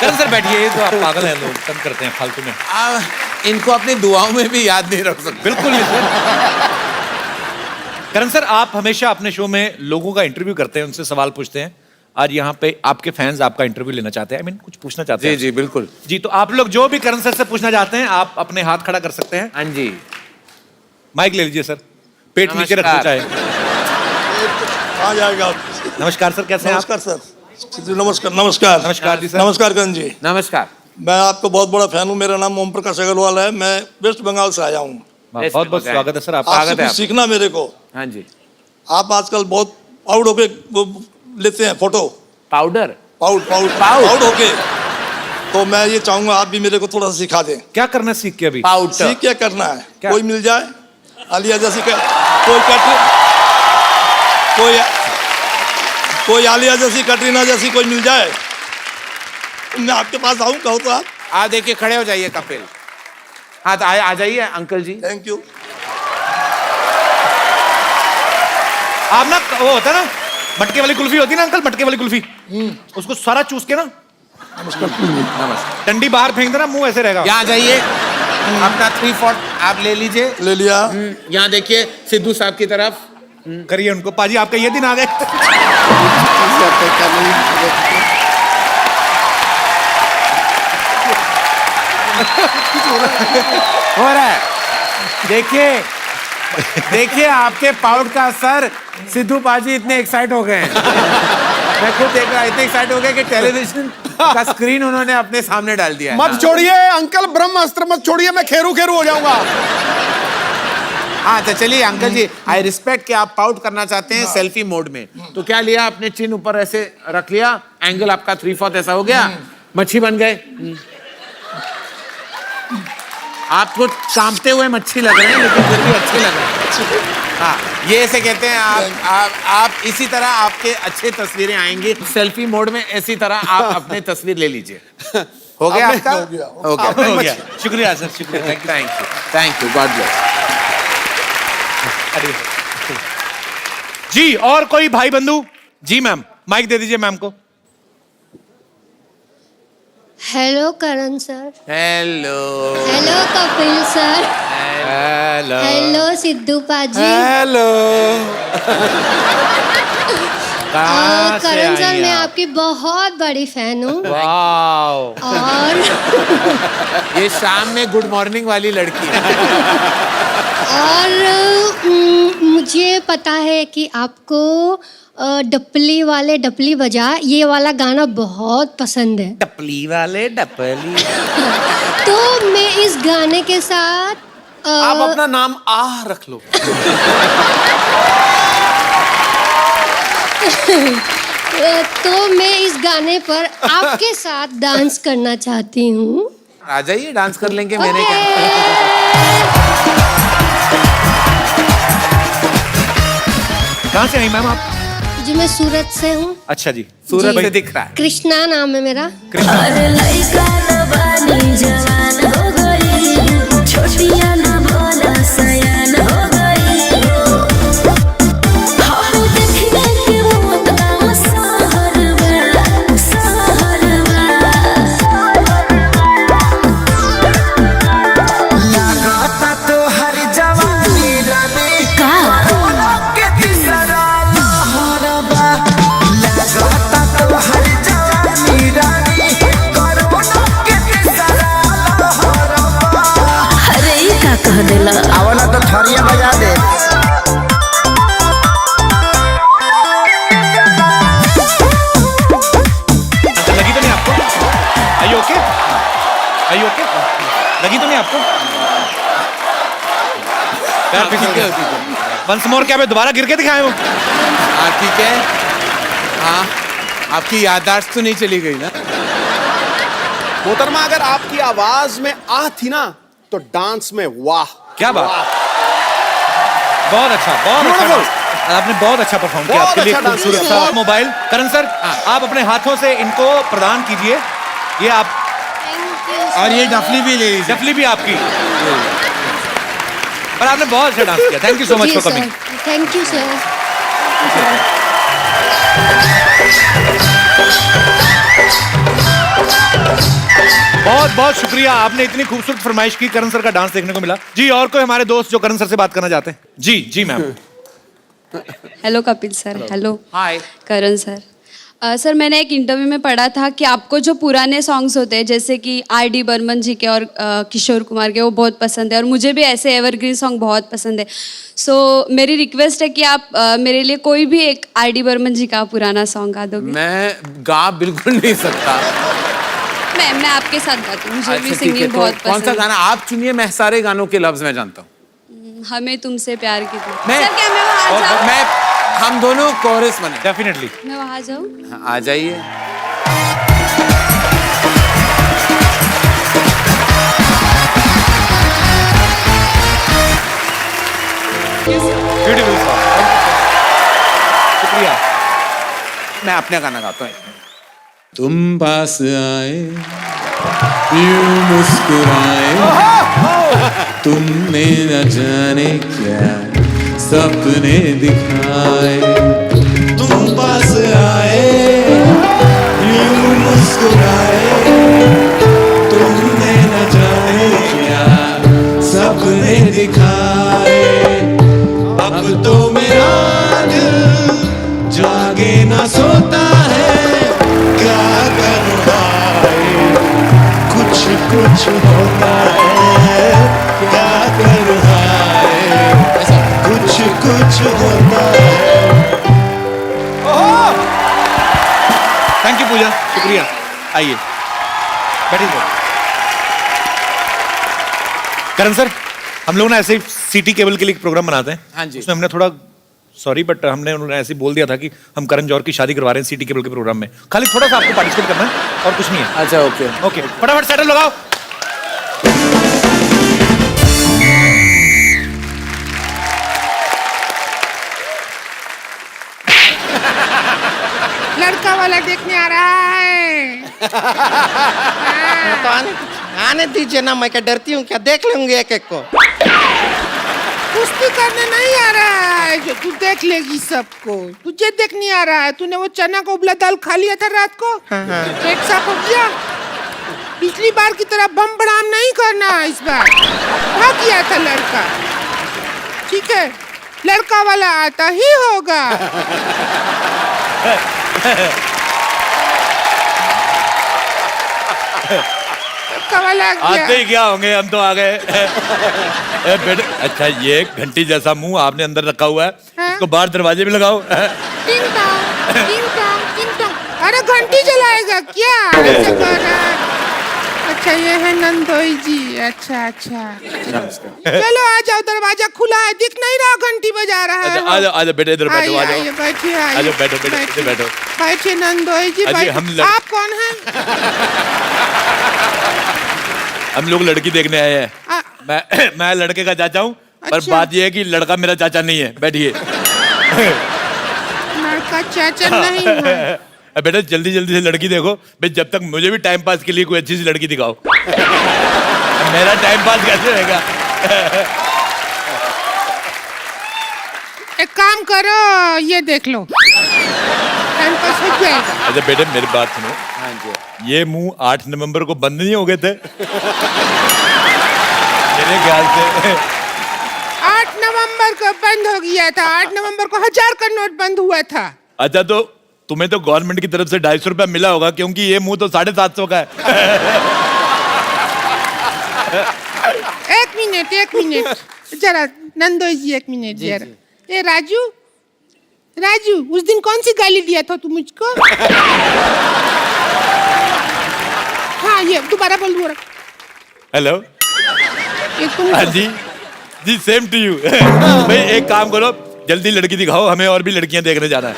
Karan sir बैठिए, ये तो आप पागल हैं, लोग तंग करते हैं फालतू में। इनको अपनी दुआओं में भी याद नहीं रख सकते। बिल्कुल नहीं सर। करण सर, आप हमेशा अपने शो में लोगों का इंटरव्यू करते हैं, उनसे सवाल पूछते हैं। आज यहाँ पे आपके फैंस आपका इंटरव्यू लेना चाहते हैं, आई मीन कुछ पूछना चाहते हैं। जी जी बिल्कुल जी, तो आप लोग जो भी करण सर से पूछना चाहते हैं, आप अपने हाथ खड़ा कर सकते हैं। हाँ जी, माइक ले लीजिए सर, पेट नीचे रखना चाहे। आ जाएगा। नमस्कार सर, कैसे हैं आप? नमस्कार सर। नमस्कार नमस्कार नमस्कार जी सर। नमस्कार करण जी। नमस्कार। मैं आपको बहुत बड़ा फैन हूँ। मेरा नाम ओम प्रकाश अग्रवाल है। मैं वेस्ट बंगाल से आया हूँ। बहुत बहुत स्वागत है सर आपका। आपसे कुछ सीखना मेरे को। हाँ जी। आप आजकल बहुत पाउड होके वो लेते हैं फोटो। पाउडर? पाउड होके। तो मैं ये चाहूंगा आप भी मेरे को थोड़ा सा सिखा दें। क्या करना है सीख के? अभी पाउडर सीख क्या करना है? क्या? कोई मिल जाए आलिया जैसी कोई आलिया जैसी, कटरीना जैसी कोई मिल जाए, मैं आपके पास आऊँ, कहो तो आप देखिए, खड़े हो जाइए कपिल। हाँ तो आ जाइए अंकल जी। Thank you. आप ना, वो होता है ना मटके वाली कुल्फी होती है ना अंकल, मटके वाली कुल्फी, उसको सारा चूस के ना नमस्कार, डंडी बाहर फेंक देना, मुंह ऐसे रहेगा। यहाँ जाइए, अपना 3/4 आप ले लीजिए। ले लिया। यहाँ देखिए सिद्धू साहब की तरफ करिए उनको। पाजी आपका ये दिन आ गए। हो रहा है। देखिए आपके पाउट का असर। सिद्धू पाजी इतने एक्साइट हो गए हैं, मैं खुद देख रहा, इतने एक्साइट हो गए कि टेलीविजन का स्क्रीन उन्होंने अपने सामने डाल दिया है। मत छोड़िए अंकल, ब्रह्मास्त्र मत छोड़िए, मैं खेरू खेरू हो जाऊंगा। हाँ तो चलिए अंकल जी, आई रिस्पेक्ट कि आप पाउट करना चाहते हैं सेल्फी मोड में। तो क्या लिया आपने, चिन ऊपर ऐसे रख लिया, एंगल आपका 3/4 ऐसा हो गया, मच्छी बन गए। आप कुछ कांपते हुए मच्छी लग रहे हैं, लेकिन फिर भी अच्छे लग रहे हैं। हाँ, ये ऐसे कहते हैं आप इसी तरह आपके अच्छे तस्वीरें आएंगी सेल्फी मोड में। इसी तरह आप अपने तस्वीर ले लीजिए। हो गया आपका? हो गया। शुक्रिया सर, शुक्रिया, थैंक यू, गॉड ब्लेस। जी और कोई भाई बंधु? जी मैम, माइक दे दीजिए मैम को। Hello Karan sir. Hello Kapil sir. Hello Sidhu paaji. Hello. Karan sir, मैं आपकी बहुत बड़ी फैन हूँ। और ये शाम में गुड मॉर्निंग वाली लड़की है। और मुझे पता है कि आपको डपली वाले डपली बजा ये वाला गाना बहुत पसंद है। डपली वाले डपली। तो मैं इस गाने के साथ आप अपना नाम रख लो। तो मैं इस गाने पर आपके साथ डांस करना चाहती हूँ। आ जाइए, डांस कर लेंगे। मैंने कहाँ से आई मैम आप? जी मैं सूरत से हूँ। अच्छा जी, सूरत से दिख रहा है। कृष्णा नाम है मेरा। आवला तो थरिया बजा दे। लगी तो नहीं आपको? Are you okay? लगी तो नहीं आपको? वंस मोर, क्या मैं दोबारा गिर के दिखाए वो? हाँ ठीक है। हाँ, आपकी याददाश्त तो नहीं चली गई ना? मोहतरमा, अगर आपकी आवाज में थी ना तो डांस में वाह। क्या बात, बहुत अच्छा आपने बहुत अच्छा परफॉर्म किया। आपके लिए खूबसूरत सा मोबाइल। करण सर, आप अपने हाथों से इनको प्रदान कीजिए। ये आप, और ये डफली भी ले लीजिए। डफली भी आपकी। पर आपने बहुत अच्छा डांस किया। Thank you so much for coming. Thank you sir. बहुत बहुत शुक्रिया, आपने इतनी खूबसूरत फरमाइश की, करण सर का डांस देखने को मिला। जी और कोई हमारे दोस्त जो करण सर से बात करना चाहते हैं? जी ma'am. Hello Kapil sir. Hello. Hi Karan sir. Sir मैंने एक इंटरव्यू में पढ़ा था कि आपको जो पुराने सॉन्ग्स होते हैं जैसे कि R.D. बर्मन जी के और किशोर कुमार के, वो बहुत पसंद है। और मुझे भी ऐसे एवरग्रीन सॉन्ग बहुत पसंद है। सो मेरी रिक्वेस्ट है कि आप मेरे लिए कोई भी एक R.D. बर्मन जी का पुराना सॉन्ग गा दोगे? मैं गा बिल्कुल नहीं सकता। मैं आपके साथ गाती हूँ, मुझे भी अच्छा, सिंगिंग तो बहुत पसंद है। कौन सा गाना आप चुनिए, मैं सारे गानों के लफ्ज में जानता हूँ। हमें तुमसे प्यार की थी। मैं सर क्या मैं वहाँ जाऊँ? हम दोनों कोरस बने। डेफिनेटली। मैं वहाँ जाऊँ? आ जाइए। ब्यूटीफुल सॉन्ग, शुक्रिया। मैं अपने गाना गाता हूँ। तुम पास आए, यूं मुस्कुराए, तुमने न जाने क्या सपने दिखाए। तुम पास आए, यूं मुस्कुराए, तुमने न जाने क्या सपने दिखाए। अब तो मेरा दिल जागे ना सोता है, क्या करूँ भाई, कुछ कुछ होता कुछ होता है। थैंक यू पूजा, शुक्रिया। आइए बैठिए। करण सर, हम लोग ना ऐसे सिटी केबल के लिए एक प्रोग्राम बनाते हैं। हाँ जी। उसमें हमने थोड़ा सॉरी बट हमने उन्होंने ऐसे बोल दिया था कि हम करण जौहर की शादी करवा रहे हैं सिटी केबल के प्रोग्राम में। खाली थोड़ा सा आपको पार्टिसिपेट करना है और कुछ नहीं है। अच्छा ओके ओके, फटाफट सेटल लगाओ। लड़का वाला देखने आ रहा है। तो आने दीजिए ना, मैं क्या डरती हूँ क्या? देख लेंगे एक एक को। कुश्ती करने नहीं आ रहा है जो तू देख लेगी सबको। तुझे देखने आ रहा है। तूने वो चना का उबला दाल खा लिया था रात को, पेट साफ हो गया। पिछली बार की तरह बम बड़ाम नहीं करना इस बार। भाग गया था लड़का, ठीक है? लड़का वाला आता ही होगा। आते ही क्या होंगे, हम तो आ गए। बेटे, अच्छा ये घंटी जैसा मुंह आपने अंदर रखा हुआ है, इसको बाहर दरवाजे में लगाओ। टिंग टॉन्ग, टिंग टॉन्ग, टिंग टॉन्ग। अरे घंटी जलाएगा क्या? ऐसे कर रहा है। अच्छा ये है नंदोई जी। अच्छा अच्छा, चलो आ जाओ, दरवाजा खुला है, दिख नहीं रहा घंटी बजा रहा है। आ जाओ आ जाओ बेटे, इधर बैठो। आ जाओ बैठिए, आ जाओ, बैठो बैठो इधर बैठो। बैठिए नंदोई जी। आप कौन हैं? हम लोग लड़की देखने आए हैं। मैं लड़के का चाचा हूँ, पर अच्छा। बात ये है कि लड़का मेरा चाचा नहीं है। बैठिए। लड़का चाचा नहीं है। बेटा जल्दी जल्दी से लड़की देखो भाई, जब तक मुझे भी टाइम पास के लिए कोई अच्छी सी लड़की दिखाओ। मेरा टाइम पास कैसे रहेगा? एक काम करो, ये देख लो, टाइम पास हो जाएगा। अच्छा बेटे मेरी बात सुनो। हाँ जी। ये मुंह 8 नवंबर को बंद नहीं हो गए थे? मेरे ख्याल से 8 नवंबर को बंद हो गया था। 8 नवंबर को 1000 का नोट बंद हुआ था। अच्छा तो तुम्हें तो गवर्नमेंट की तरफ से 250 रुपया मिला होगा, क्योंकि ये मुंह तो 750 का है। एक मिनट जरा नंदोई जी, एक मिनट जरा। ए राजू, राजू, उस दिन कौन सी गाली दिया था तू मुझको? हाँ ये दोबारा बोल दो। हेलो, तुम हाँ जी सेम टू यू। भाई एक काम करो, जल्दी लड़की दिखाओ, हमें और भी लड़कियां देखने जाना है।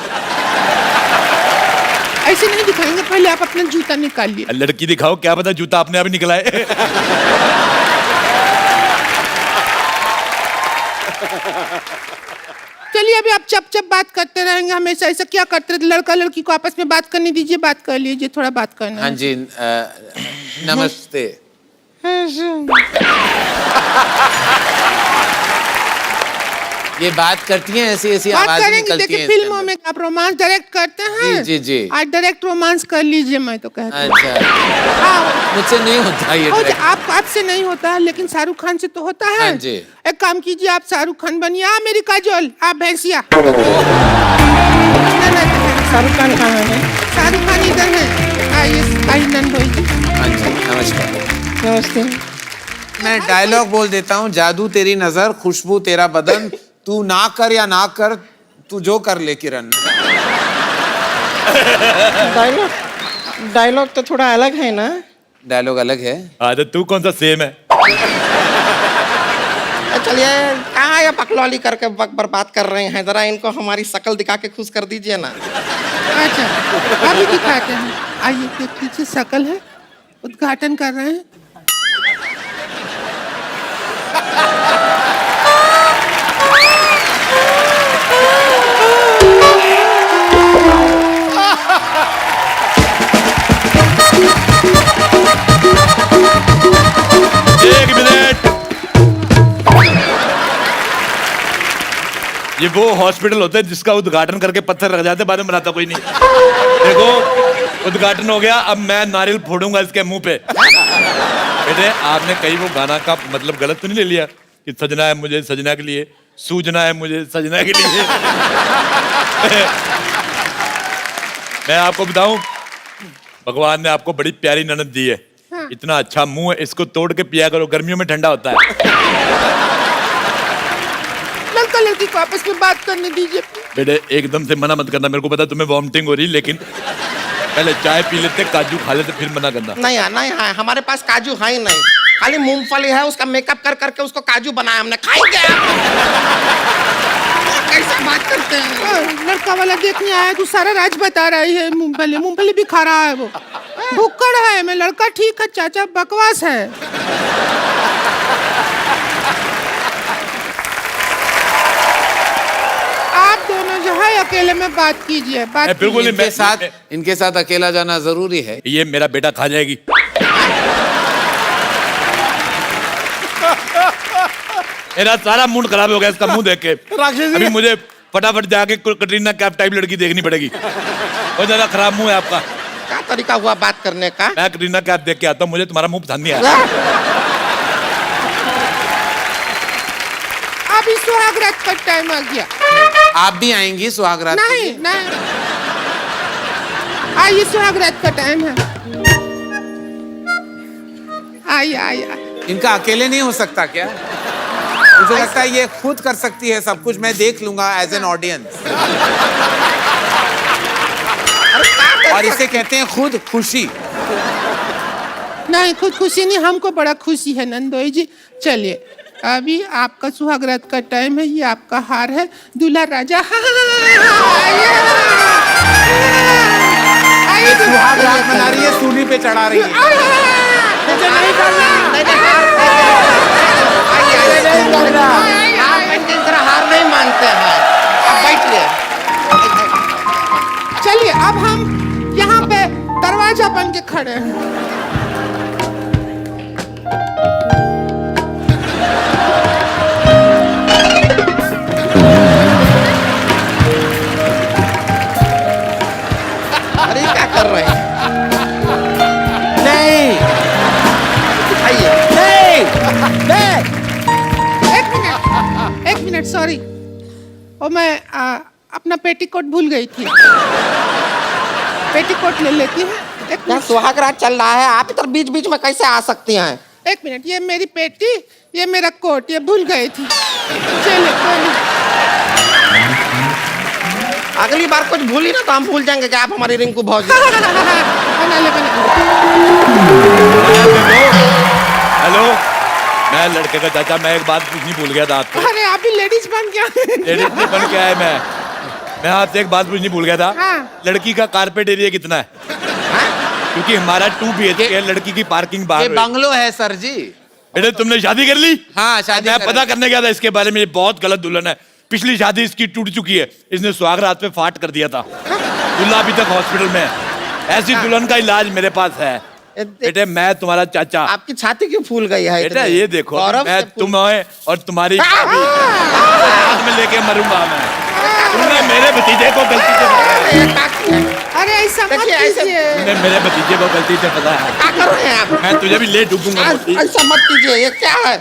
ऐसे नहीं दिखाएंगे, पहले आप अपना जूता निकालिए। लड़की दिखाओ, क्या पता जूता अपने आप ही निकला है। चलिए अभी आप चप बात करते रहेंगे हमेशा। ऐसा क्या करते रहते? लड़का लड़की को आपस में बात करने दीजिए, बात कर लीजिए, थोड़ा बात करना। हाँ जी। नमस्ते। ये बात करती हैं ऐसी ऐसी बात आवाज करेंगे। निकलती देखिए है फिल्मों में आप रोमांस डायरेक्ट करते हैं। जी जी। आज डायरेक्ट रोमांस कर लीजिए, मैं तो कहती हूँ। अच्छा मुझसे नहीं होता ये direct। आपसे नहीं होता है, लेकिन शाहरुख खान से तो होता है। हाँ जी। एक काम कीजिए, आप शाहरुख खान बनिए। मेरी काजोल, आप भैंसिया। शाहरुख खान कहाँ है? शाहरुख खान इधर है। आइए नंदोई जी। हाँ जी नमस्कार। नमस्ते। मैं डायलॉग बोल देता हूँ। जादू तेरी नजर, खुशबू तेरा बदन, तू ना कर या ना कर, तू जो कर ले किरण। डायलॉग तो थोड़ा अलग है ना? डायलॉग अलग है। तो तू कौन सा सेम है? चलिए कहाँ ये बकलौली करके वक्त बर्बाद कर रहे हैं? जरा इनको हमारी शक्ल दिखा के खुश कर दीजिए ना। अच्छा अभी दिखाते हैं। आइए देख लीजिए, शक्ल है, उद्घाटन कर रहे हैं। एक मिनट, ये वो हॉस्पिटल होता है जिसका उद्घाटन करके पत्थर रख जाते, बाद में बनाता कोई नहीं। देखो उद्घाटन हो गया, अब मैं नारियल फोड़ूंगा इसके मुंह पे। बेटे आपने कहीं वो गाना का मतलब गलत तो नहीं ले लिया कि सजना है मुझे सजना के लिए, सूजना है मुझे सजना के लिए? मैं आपको बताऊं, भगवान ने आपको बड़ी प्यारी ननद दी है। हाँ। इतना अच्छा मुंह है, इसको तोड़ के पिया करो, गर्मियों में ठंडा होता है। लड़का लड़की को आपस में बात करने दीजिए। बेटे एकदम से मना मत करना, मेरे को पता तुम्हें वॉमिटिंग हो रही, लेकिन पहले चाय पी लेते, काजू खा लेते, फिर मना करना। नहीं है, नहीं है, हमारे पास काजू है ही नहीं, खाली मूंगफली है, उसका मेकअप कर करके उसको काजू बनाया हमने, खाएंगे कैसे बात करते हैं? लड़का वाला देखने आया तो सारा राज बता रही है, मूंगफली मूंगफली भी खा रहा है, वो भुक्कड़ है। मैं लड़का ठीक है चाचा, बकवास है। आप दोनों जो है अकेले में बात कीजिए, बात बिल्कुल इनके साथ अकेला जाना जरूरी है। ये मेरा बेटा खा जाएगी। मेरा सारा मूड खराब हो गया इसका मुंह देख के। अभी मुझे फटाफट जाके कटरीना कैफ टाइप लड़की देखनी पड़ेगी। बहुत ज्यादा खराब मुंह है आपका। क्या तरीका हुआ बात करने का? मैं कटरीना कैफ देख के आता हूँ, मुझे तुम्हारा मुंह पसंद नहीं आया। अभी सुहागरात का टाइम आ गया। आप भी आएंगी सुहागरात? नहीं नहीं, आइए सुहागरात का टाइम है, आइए आइए। इनका अकेले नहीं हो सकता क्या? मुझे लगता है ये खुद कर सकती है सब कुछ, मैं देख लूंगा एज एन ऑडियंस। और इसे कहते हैं खुद खुशी। नहीं, खुद खुशी नहीं, हमको बड़ा खुशी है नंदोई जी। चलिए अभी आपका सुहागरात का टाइम है, ये आपका हार है, दूल्हा राजा। ये सुहागरात मना रही है, सूली पे चढ़ा रही है। मुझे नहीं करना, हार नहीं मानते हैं। अब बैठिए। चलिए अब हम यहाँ पे दरवाजा बन के खड़े हैं। अरे क्या कर रहे हैं? नहीं, आइए। नहीं, एक मिनट सॉरी, और मैं अपना पेटीकोट भूल गई थी। पेटीकोट ले लेती हूँ। क्या सुहागरात चल रहा है, आप इधर बीच बीच में कैसे आ सकती हैं? एक मिनट, ये मेरी पेटी, ये मेरा कोट, ये भूल गई थी। चलिए कोई नहीं, अगली बार कुछ भूली ना तो हम भूल जाएंगे कि आप हमारी रिंकू भौजी। बना ले, हेलो, मैं लड़के का चाचा, मैं एक बात पूछनी भूल गया था आपको। अरे आप भी लेडीज बन गया। लेडीज नहीं बन के आया मैं आपसे एक बात पूछनी भूल गया था। हाँ। लड़की का कारपेट एरिया कितना है? क्योंकि हमारा 2 BHK है, लड़की की पार्किंग बाहर। ये बंगलो है सर जी। बेटे तुमने शादी कर ली? हाँ शादी। मैं पता करने गया था इसके बारे में, ये बहुत गलत दुल्हन है। पिछली शादी इसकी टूट चुकी है, इसने सुहागरात पे फाट कर दिया था। दूल्हा अभी तक हॉस्पिटल में है। ऐसी दुल्हन का इलाज मेरे पास है। बेटे मैं तुम्हारा चाचा। आपकी छाती क्यों फूल गई है? बेटा ये देखो, मैं तुम्हें और तुम्हारी हाथ में लेके मरूंगा मैं। तुमने मेरे भतीजे को गलती से बताया। अरे ऐसा मत कीजिए। तुमने मेरे भतीजे को गलती से बताया। क्या कर रहे हैं आप? मैं तुझे भी ले डूबूंगा। ऐसा मत कीजिए, ये क्या है?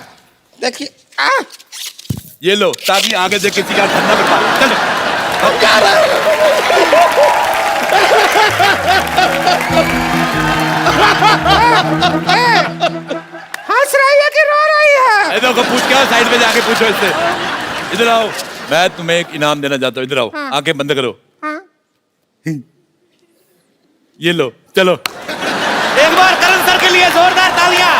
देखिए ये लो, ताकि आगे से किसी का धंधा बर्बाद। चलो क्या हंस रही है कि रो रही है? देखो पूछ के आओ, साइड में जाके पूछो इससे। इधर आओ, मैं तुम्हें एक इनाम देना चाहता हूँ। इधर आओ। हाँ। आंखें बंद करो। हाँ। ये लो, चलो एक बार करण सर के लिए जोरदार तालियां।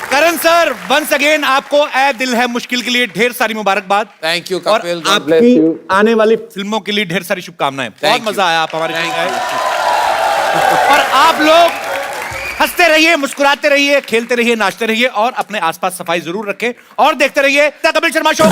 करण सर वंस अगेन आपको ए दिल है मुश्किल के लिए ढेर सारी मुबारकबाद। थैंक यू और कपिल। आपकी आने वाली फिल्मों के लिए ढेर सारी शुभकामनाएं। बहुत मजा आया, आप हमारे साथ आए। और आप लोग हंसते रहिए, मुस्कुराते रहिए, खेलते रहिए, नाचते रहिए और अपने आसपास सफाई जरूर रखें और देखते रहिए द कपिल शर्मा शो।